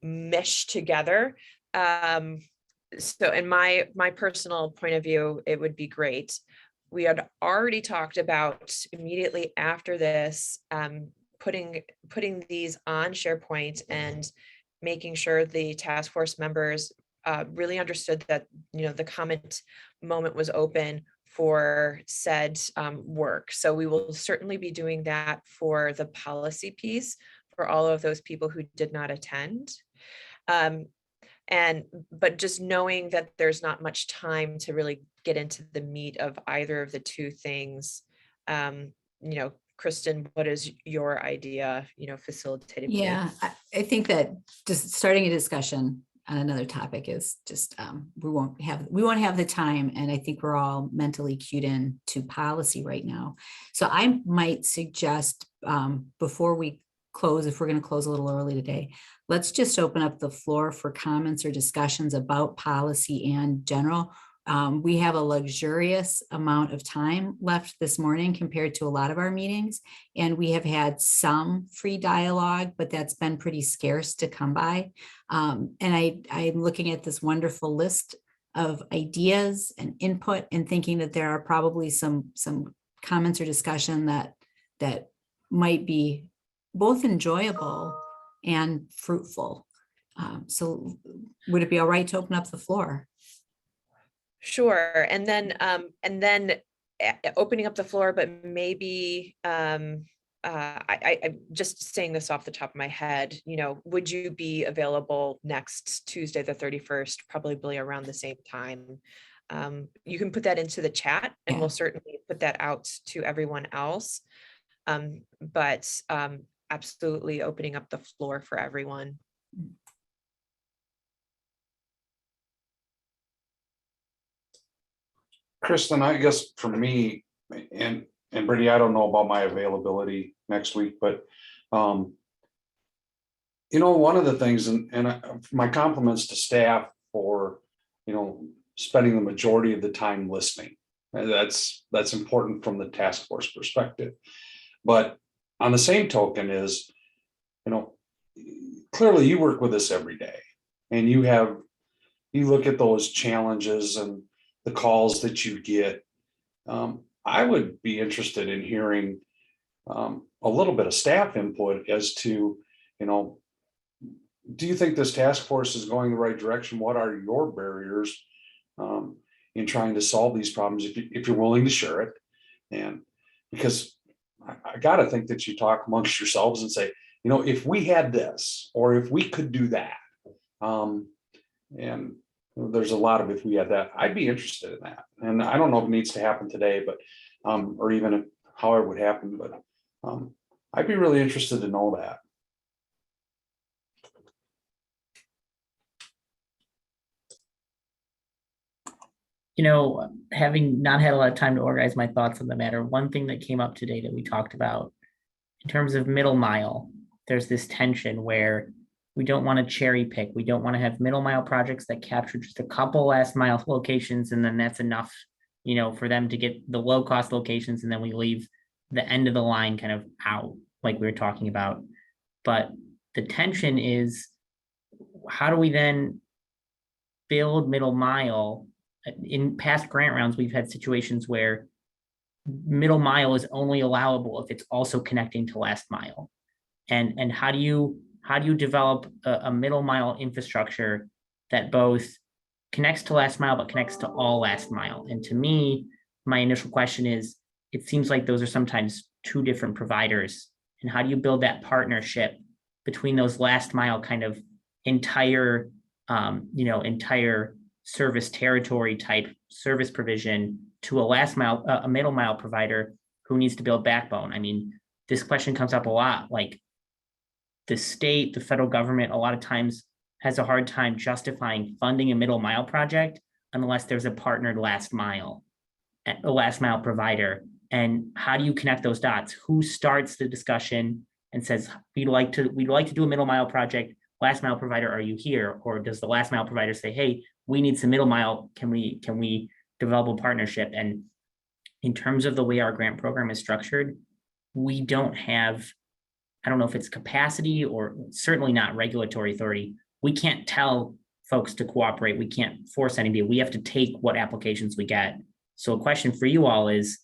mesh together. So in my personal point of view, it would be great. We had already talked about immediately after this, putting these on SharePoint and making sure the task force members really understood that, the comment moment was open for said work. So we will certainly be doing that for the policy piece for all of those people who did not attend. But just knowing that there's not much time to really get into the meat of either of the 2 things. Kristen, what is your idea, facilitated? Yeah, I think that just starting a discussion on another topic is just, we won't have the time. And I think we're all mentally cued in to policy right now. So I might suggest, before we close, if we're going to close a little early today, let's just open up the floor for comments or discussions about policy and general. We have a luxurious amount of time left this morning compared to a lot of our meetings, and we have had some free dialogue, but that's been pretty scarce to come by. And I'm looking at this wonderful list of ideas and input and thinking that there are probably some comments or discussion that might be both enjoyable and fruitful. So would it be all right to open up the floor? Sure. And then opening up the floor, but maybe I'm just saying this off the top of my head, would you be available next Tuesday, the 31st, probably around the same time? You can put that into the chat and we'll certainly put that out to everyone else. But absolutely opening up the floor for everyone. Kristen, I guess for me, and Brittany, I don't know about my availability next week, but one of the things, and my compliments to staff for, spending the majority of the time listening. And that's important from the task force perspective. But on the same token is, clearly you work with us every day, and you look at those challenges and the calls that you get. I would be interested in hearing a little bit of staff input as to, do you think this task force is going the right direction? What are your barriers in trying to solve these problems, if you're willing to share it? And because I got to think that you talk amongst yourselves and say, if we had this, or if we could do that, and there's a lot of, if we had that, I'd be interested in that. And I don't know if it needs to happen today, but or even how it would happen, but I'd be really interested to know that. Having not had a lot of time to organize my thoughts on the matter, one thing that came up today that we talked about in terms of middle mile, there's this tension where we don't want to cherry pick. We don't want to have middle mile projects that capture just a couple last mile locations, and then that's enough, for them to get the low cost locations, and then we leave the end of the line kind of out, like we were talking about. But the tension is, how do we then build middle mile? In past grant rounds, we've had situations where middle mile is only allowable if it's also connecting to last mile. And how do you develop a middle mile infrastructure that both connects to last mile, but connects to all last mile. And to me, my initial question is, it seems like those are sometimes two different providers. And how do you build that partnership between those last mile kind of entire, entire service territory type service provision to a last mile, a middle mile provider who needs to build backbone? I mean, this question comes up a lot. Like the state, the federal government, a lot of times has a hard time justifying funding a middle mile project unless there's a partnered last mile provider. And how do you connect those dots? Who starts the discussion and says, we'd like to do a middle mile project, last mile provider, are you here? Or does the last mile provider say, hey, we need some middle mile, can we develop a partnership? And in terms of the way our grant program is structured, we don't have, I don't know if it's capacity or certainly not regulatory authority. We can't tell folks to cooperate. We can't force anybody. We have to take what applications we get. So a question for you all is,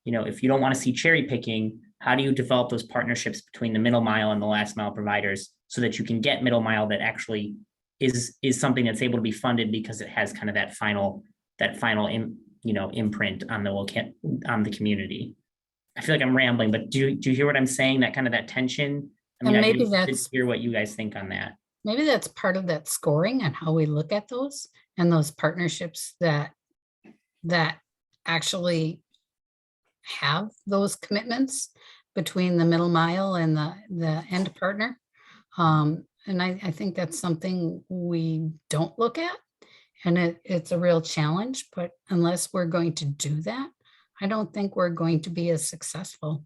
if you don't want to see cherry picking, how do you develop those partnerships between the middle mile and the last mile providers so that you can get middle mile that actually is something that's able to be funded because it has kind of that final imprint on the community? I feel like I'm rambling, but do you hear what I'm saying? That kind of that tension. I mean, And I'd maybe be interested that's- to hear what you guys think on that. Maybe that's part of that scoring and how we look at those and those partnerships that actually have those commitments between the middle mile and the end partner. And I think that's something we don't look at, and it's a real challenge, but unless we're going to do that, I don't think we're going to be as successful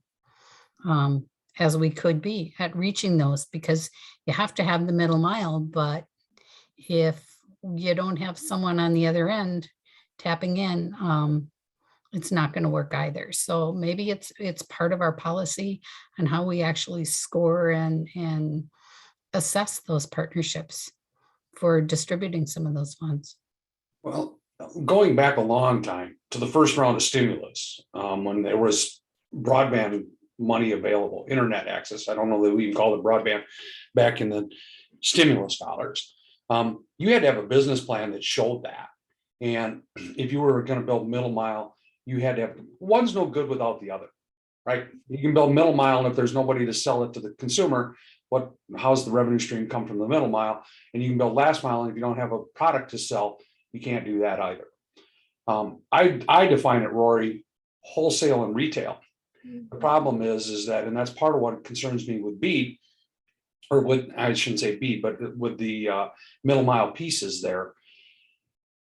as we could be at reaching those, because you have to have the middle mile, but if you don't have someone on the other end tapping in, it's not going to work either. So maybe it's part of our policy and how we actually score and assess those partnerships for distributing some of those funds. Well, going back a long time to the first round of stimulus, when there was broadband money available, internet access. I don't know that we even called it broadband back in the stimulus dollars. You had to have a business plan that showed that. And if you were going to build middle mile, you had to have, one's no good without the other, right? You can build middle mile, and if there's nobody to sell it to the consumer, how's the revenue stream come from the middle mile? And you can build last mile, and if you don't have a product to sell, you can't do that either. I define it, Rory, wholesale and retail. The problem is that, and that's part of what concerns me with BEAD, or with, I shouldn't say BEAD, but with the middle mile pieces there,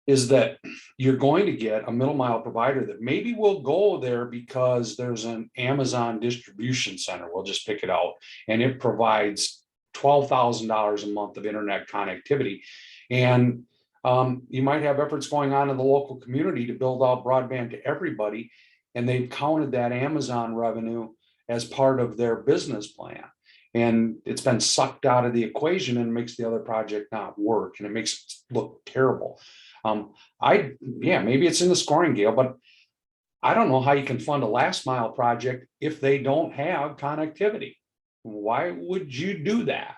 is that you're going to get a middle mile provider that maybe will go there because there's an Amazon distribution center, we'll just pick it out, and it provides $12,000 a month of internet connectivity. And you might have efforts going on in the local community to build out broadband to everybody, and they've counted that Amazon revenue as part of their business plan. And it's been sucked out of the equation and makes the other project not work, and it makes it look terrible. Maybe it's in the scoring, Gail, but I don't know how you can fund a last mile project if they don't have connectivity. Why would you do that?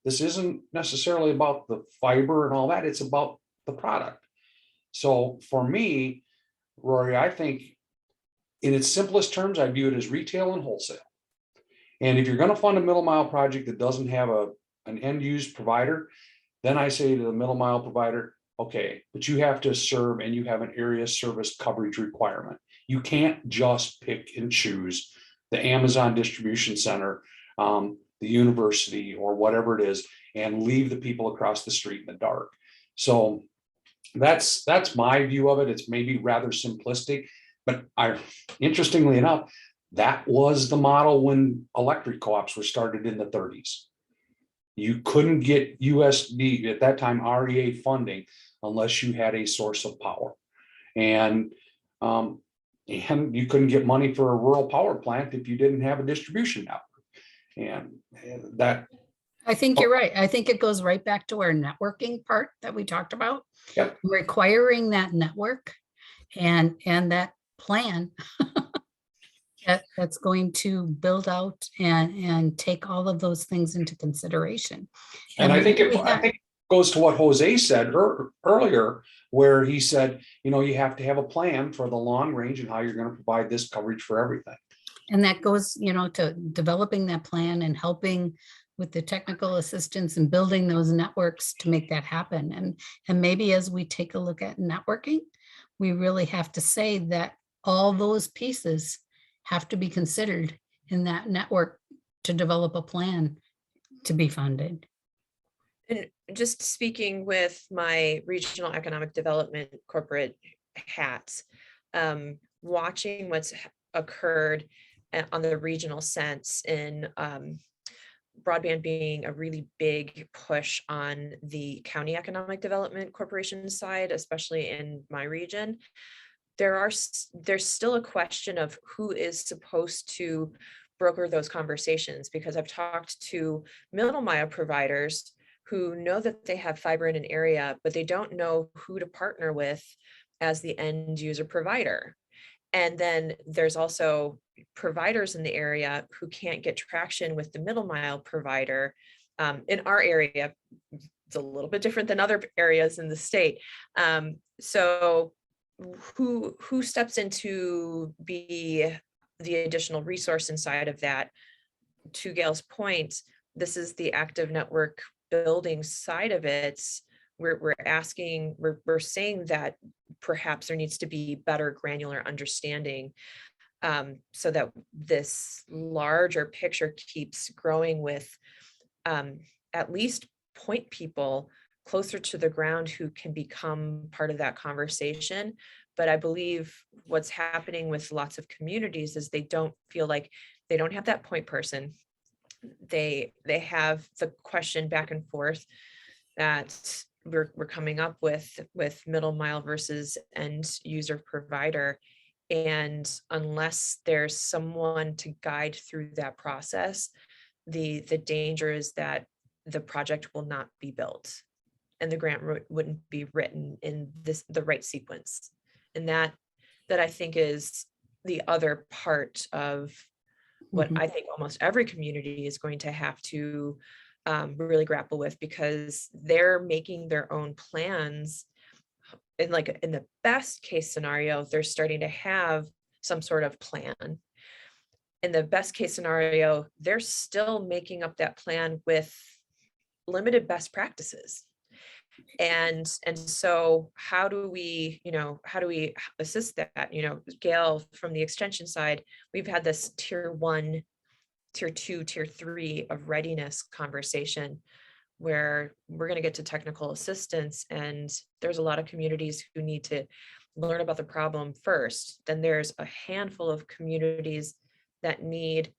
This isn't necessarily about the fiber and all that, it's about the product. So for me, Rory, I think in its simplest terms, I view it as retail and wholesale. And if you're going to fund a middle mile project that doesn't have an end use provider, then I say to the middle mile provider, okay, but you have to serve, and you have an area service coverage requirement. You can't just pick and choose the Amazon distribution center, the university, or whatever it is, and leave the people across the street in the dark. So that's my view of it. It's maybe rather simplistic, but interestingly enough, that was the model when electric co-ops were started in the 30s. You couldn't get USD at that time, REA funding, unless you had a source of power. And you couldn't get money for a rural power plant if you didn't have a distribution network. And that, I think you're right. I think it goes right back to our networking part that we talked about. Yep. Requiring that network and that plan that's going to build out and take all of those things into consideration. and I think goes to what Jose said earlier, where he said, you know, you have to have a plan for the long range and how you're going to provide this coverage for everything. And that goes, you know, to developing that plan and helping with the technical assistance and building those networks to make that happen. And maybe as we take a look at networking, we really have to say that all those pieces have to be considered in that network to develop a plan to be funded. And just speaking with my regional economic development corporate hats, watching what's occurred on the regional sense in broadband being a really big push on the county economic development corporation side, especially in my region, there's still a question of who is supposed to broker those conversations, because I've talked to middle mile providers who know that they have fiber in an area, but they don't know who to partner with as the end user provider. And then there's also providers in the area who can't get traction with the middle mile provider. In our area, it's a little bit different than other areas in the state. So who steps in to be the additional resource inside of that? To Gail's point, this is the active network building side of it. We're saying that perhaps there needs to be better granular understanding, so that this larger picture keeps growing with at least point people closer to the ground who can become part of that conversation. But I believe what's happening with lots of communities is they don't feel like they don't have that point person. They have the question back and forth that we're coming up with middle mile versus end user provider. And unless there's someone to guide through that process, the danger is that the project will not be built and the grant wouldn't be written in the right sequence. And that I think is the other part of what I think almost every community is going to have to really grapple with, because they're making their own plans. In the best case scenario, they're starting to have some sort of plan. In the best case scenario, they're still making up that plan with limited best practices. And so how do we assist that? Gail, from the extension side, we've had this tier 1, tier 2, tier 3 of readiness conversation where we're going to get to technical assistance, and there's a lot of communities who need to learn about the problem first. Then there's a handful of communities that need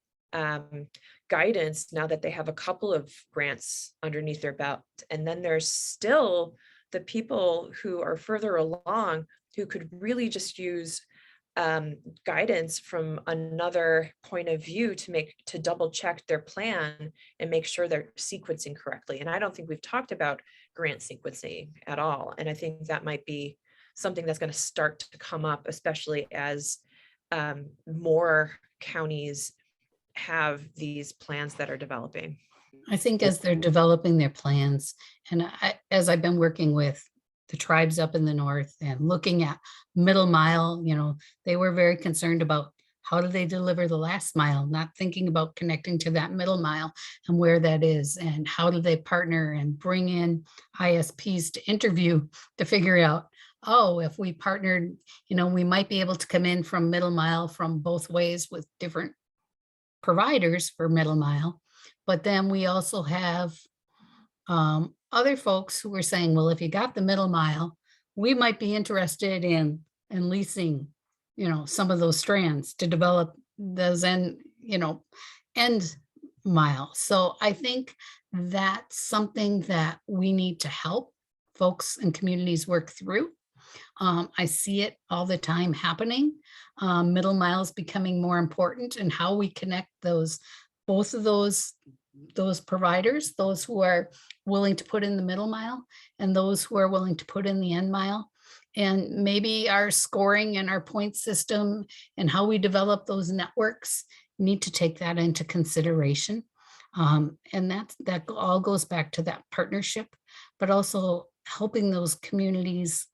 guidance now that they have a couple of grants underneath their belt. And then there's still the people who are further along who could really just use guidance from another point of view to double check their plan and make sure they're sequencing correctly. And I don't think we've talked about grant sequencing at all. And I think that might be something that's going to start to come up, especially as more counties have these plans that are developing. I think as they're developing their plans, and as I've been working with the tribes up in the north and looking at middle mile, they were very concerned about how do they deliver the last mile, not thinking about connecting to that middle mile and where that is, and how do they partner and bring in ISPs to interview to figure out, oh, if we partnered, we might be able to come in from middle mile from both ways with different providers for middle mile. But then we also have other folks who were saying, well, if you got the middle mile, we might be interested in leasing, some of those strands to develop those end mile. So I think that's something that we need to help folks and communities work through. I see it all the time happening. Middle mile is becoming more important, and how we connect both of those providers, those who are willing to put in the middle mile and those who are willing to put in the end mile. And maybe our scoring and our point system and how we develop those networks need to take that into consideration. And that all goes back to that partnership but also helping those communities,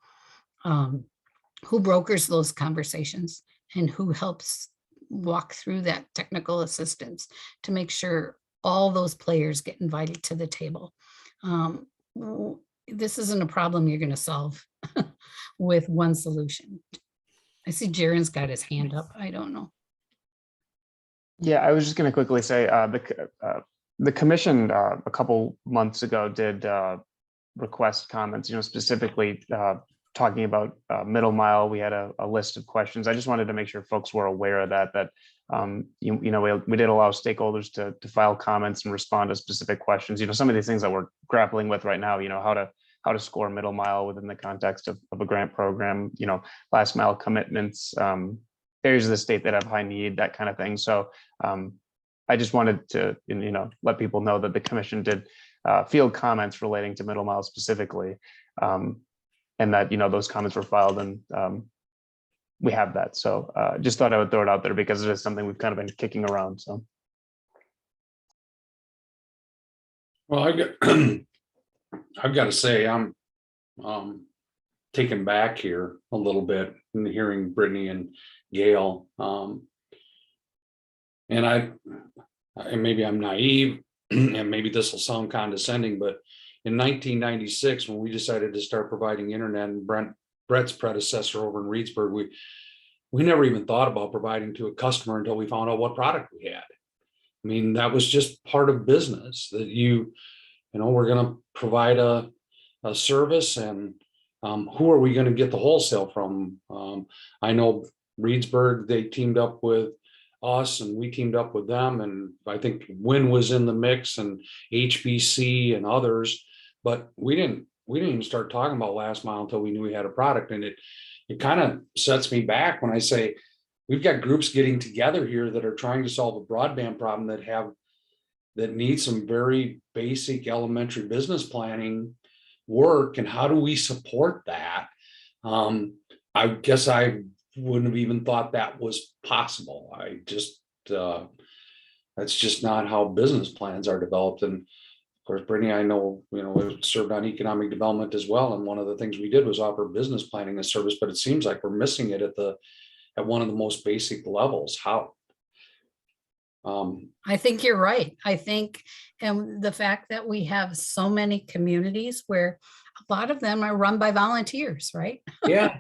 who brokers those conversations and who helps walk through that technical assistance to make sure all those players get invited to the table. This isn't a problem you're going to solve with one solution. I see Jaren's got his hand up. I don't know. Yeah, I was just going to quickly say the commission a couple months ago did request comments, specifically talking about middle mile. We had a list of questions. I just wanted to make sure folks were aware of that we did allow stakeholders to file comments and respond to specific questions. Some of these things that we're grappling with right now, how to score middle mile within the context of a grant program, last mile commitments, areas of the state that have high need, that kind of thing. So I just wanted to, let people know that the commission did field comments relating to middle mile specifically, and that, those comments were filed, and we have that. So just thought I would throw it out there because it is something we've kind of been kicking around. So. Well, I've got to say, I'm taken back here a little bit in hearing Brittany and Gail. And maybe I'm naive, and maybe this will sound condescending, but in 1996, when we decided to start providing internet, and Brett's predecessor over in Reedsburg, we never even thought about providing to a customer until we found out what product we had. I mean, that was just part of business, that we're going to provide a service, and who are we going to get the wholesale from? I know Reedsburg, they teamed up with us and we teamed up with them, and I think Win was in the mix, and HBC and others, but we didn't even start talking about last mile until we knew we had a product. And it kind of sets me back when I say we've got groups getting together here that are trying to solve a broadband problem that need some very basic elementary business planning work. And how do we support that? I guess I wouldn't have even thought that was possible. That's just not how business plans are developed. And of course, Brittany, I know, served on economic development as well. And one of the things we did was offer business planning as service, but it seems like we're missing it at one of the most basic levels. How? I think you're right. I think, and the fact that we have so many communities where a lot of them are run by volunteers, right? Yeah,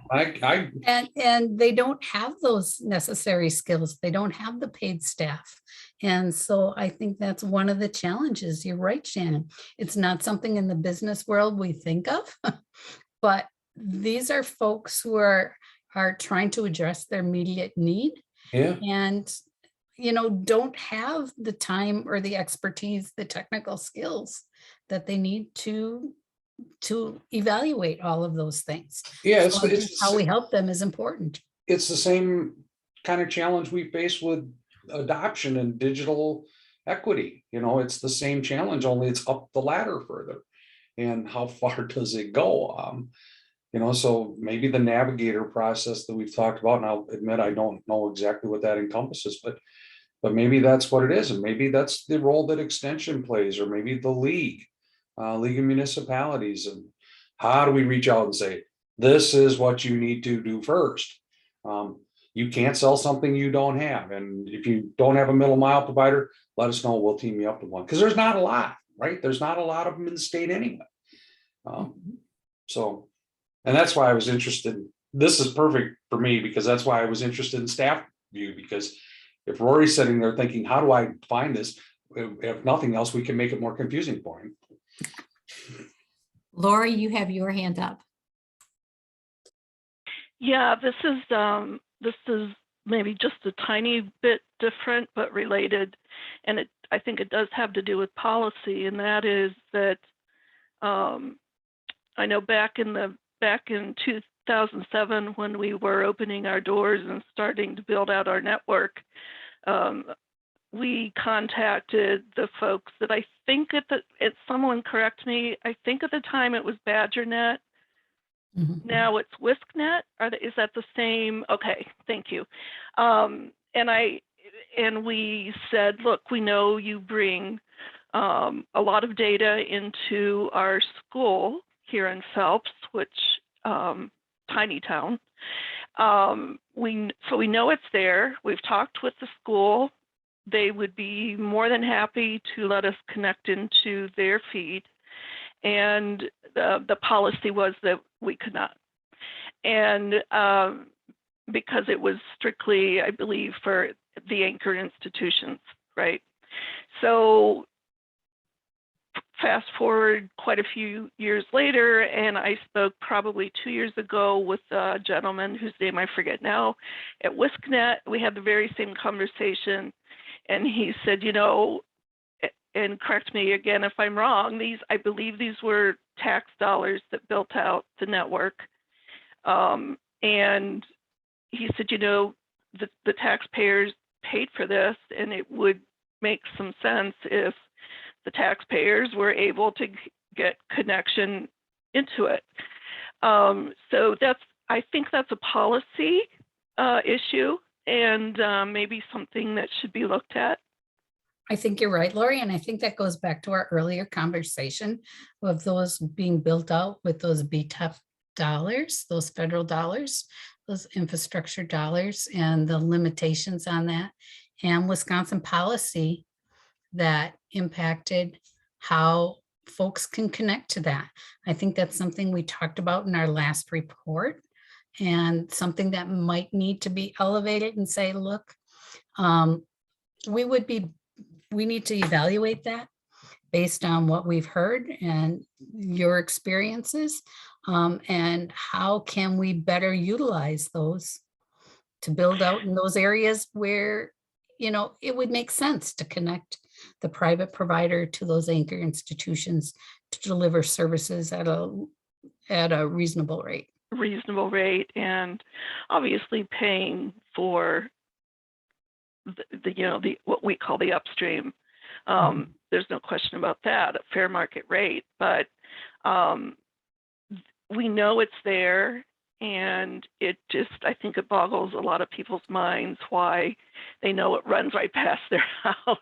and they don't have those necessary skills. They don't have the paid staff. And so I think that's one of the challenges. You're right, Shannon. It's not something in the business world we think of, but these are folks who are trying to address their immediate need. Yeah. And don't have the time or the expertise, the technical skills that they need to evaluate all of those things. Yeah, so it's how we help them is important. It's the same kind of challenge we face with adoption and digital equity. It's the same challenge, only it's up the ladder further. And how far does it go? So maybe the navigator process that we've talked about, and I'll admit I don't know exactly what that encompasses, but maybe that's what it is. And maybe that's the role that Extension plays, or maybe the League of Municipalities. And how do we reach out and say, this is what you need to do first? You can't sell something you don't have. And if you don't have a middle mile provider, let us know. We'll team you up with one. Because there's not a lot, right? There's not a lot of them in the state anyway. And that's why I was interested. This is perfect for me, because that's why I was interested in staff view, because if Rory's sitting there thinking, how do I find this? If nothing else, we can make it more confusing for him. Lori, you have your hand up. Yeah, this is maybe just a tiny bit different, but related. And I think it does have to do with policy. And that is that I know back in 2007, when we were opening our doors and starting to build out our network, we contacted the folks that I think someone correct me, I think at the time it was BadgerNet. Mm-hmm. Now it's WhiskNet. Is that the same? Okay, thank you. And we said, look, we know you bring a lot of data into our school here in Phelps, which tiny town. So we know it's there. We've talked with the school. They would be more than happy to let us connect into their feed. And the policy was that we could not. And because it was strictly, I believe, for the anchor institutions, right? So fast forward quite a few years later, and I spoke probably 2 years ago with a gentleman whose name I forget now at WiscNet. We had the very same conversation, and he said, you know, and correct me again if I'm wrong, I believe these were tax dollars that built out the network. And he said, you know, the taxpayers paid for this, and it would make some sense if the taxpayers were able to get connection into it. So I think that's a policy issue, and maybe something that should be looked at. I think you're right, Lori, and I think that goes back to our earlier conversation of those being built out with those BTEF dollars, those federal dollars, those infrastructure dollars, and the limitations on that, and Wisconsin policy that impacted how folks can connect to that. I think that's something we talked about in our last report, and something that might need to be elevated and say, look, we need to evaluate that based on what we've heard and your experiences, and how can we better utilize those to build out in those areas where, you know, it would make sense to connect the private provider to those anchor institutions to deliver services at a reasonable rate. Reasonable rate, and obviously paying for the what we call the upstream. There's no question about that, a fair market rate, but we know it's there, and it just, I think it boggles a lot of people's minds why they know it runs right past their house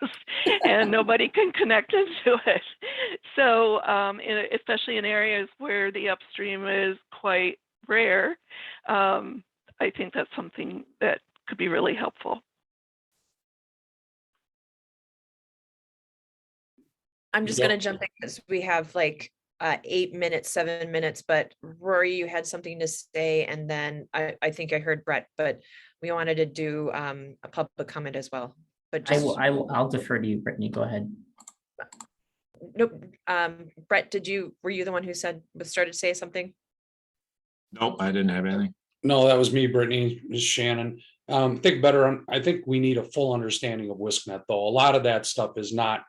and nobody can connect into it. So especially in areas where the upstream is quite rare, I think that's something that could be really helpful. I'm just going to jump in because we have like 8 minutes, 7 minutes, but Rory, you had something to say, and then I think I heard Brett, but we wanted to do a public comment as well. But just, I'll defer to you, Brittany. Go ahead. Nope. Brett, were you the one who started to say something? Nope, I didn't have anything. No, that was me, Brittany, Ms. Shannon. I think we need a full understanding of WiscNet, though. A lot of that stuff is not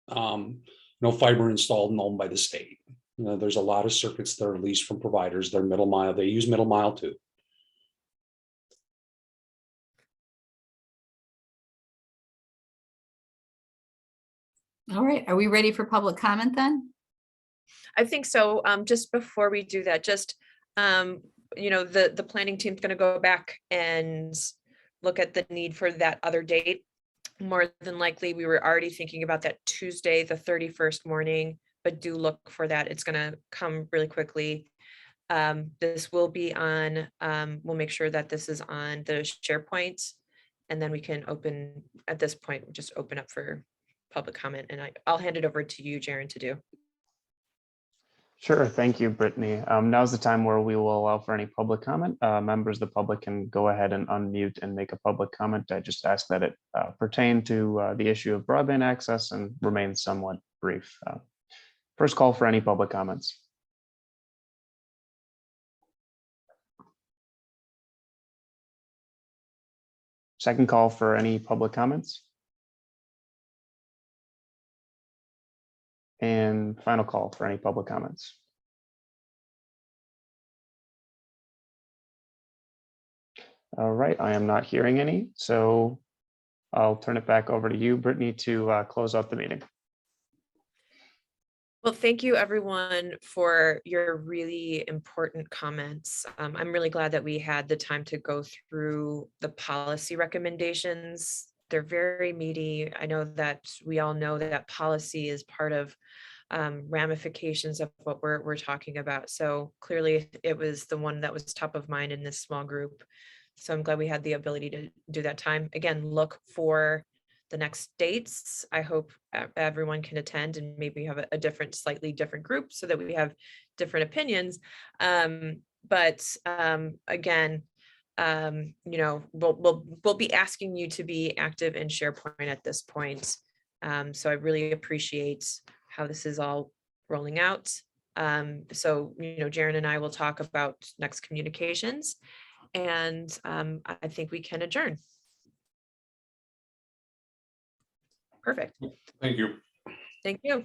fiber installed and owned by the state. You know, there's a lot of circuits that are leased from providers. They're middle mile. They use middle mile too. All right, are we ready for public comment then? I think so. Just before we do that, just the planning team's going to go back and look at the need for that other date. More than likely, we were already thinking about that Tuesday, the 31st morning, but do look for that. It's going to come really quickly. This will be on, we'll make sure that this is on the SharePoint, and then we can at this point, just open up for public comment, and I'll hand it over to you, Jaron, to do. Sure, thank you, Brittany. Now's the time where we will allow for any public comment. Members of the public can go ahead and unmute and make a public comment. I just ask that it pertain to the issue of broadband access and remain somewhat brief. First call for any public comments. Second call for any public comments. And final call for any public comments. All right, I am not hearing any, so I'll turn it back over to you, Brittany, to close out the meeting. Well, thank you everyone for your really important comments. I'm really glad that we had the time to go through the policy recommendations they're very meaty. I know that we all know that policy is part of ramifications of what we're talking about. So clearly it was the one that was top of mind in this small group. So I'm glad we had the ability to do that time. Again, look for the next dates. I hope everyone can attend and maybe have a different, slightly different group so that we have different opinions. Again, you know, we'll be asking you to be active in SharePoint at this point. So I really appreciate how this is all rolling out. So, you know, Jaren and I will talk about next communications, and I think we can adjourn. Perfect. Thank you. Thank you.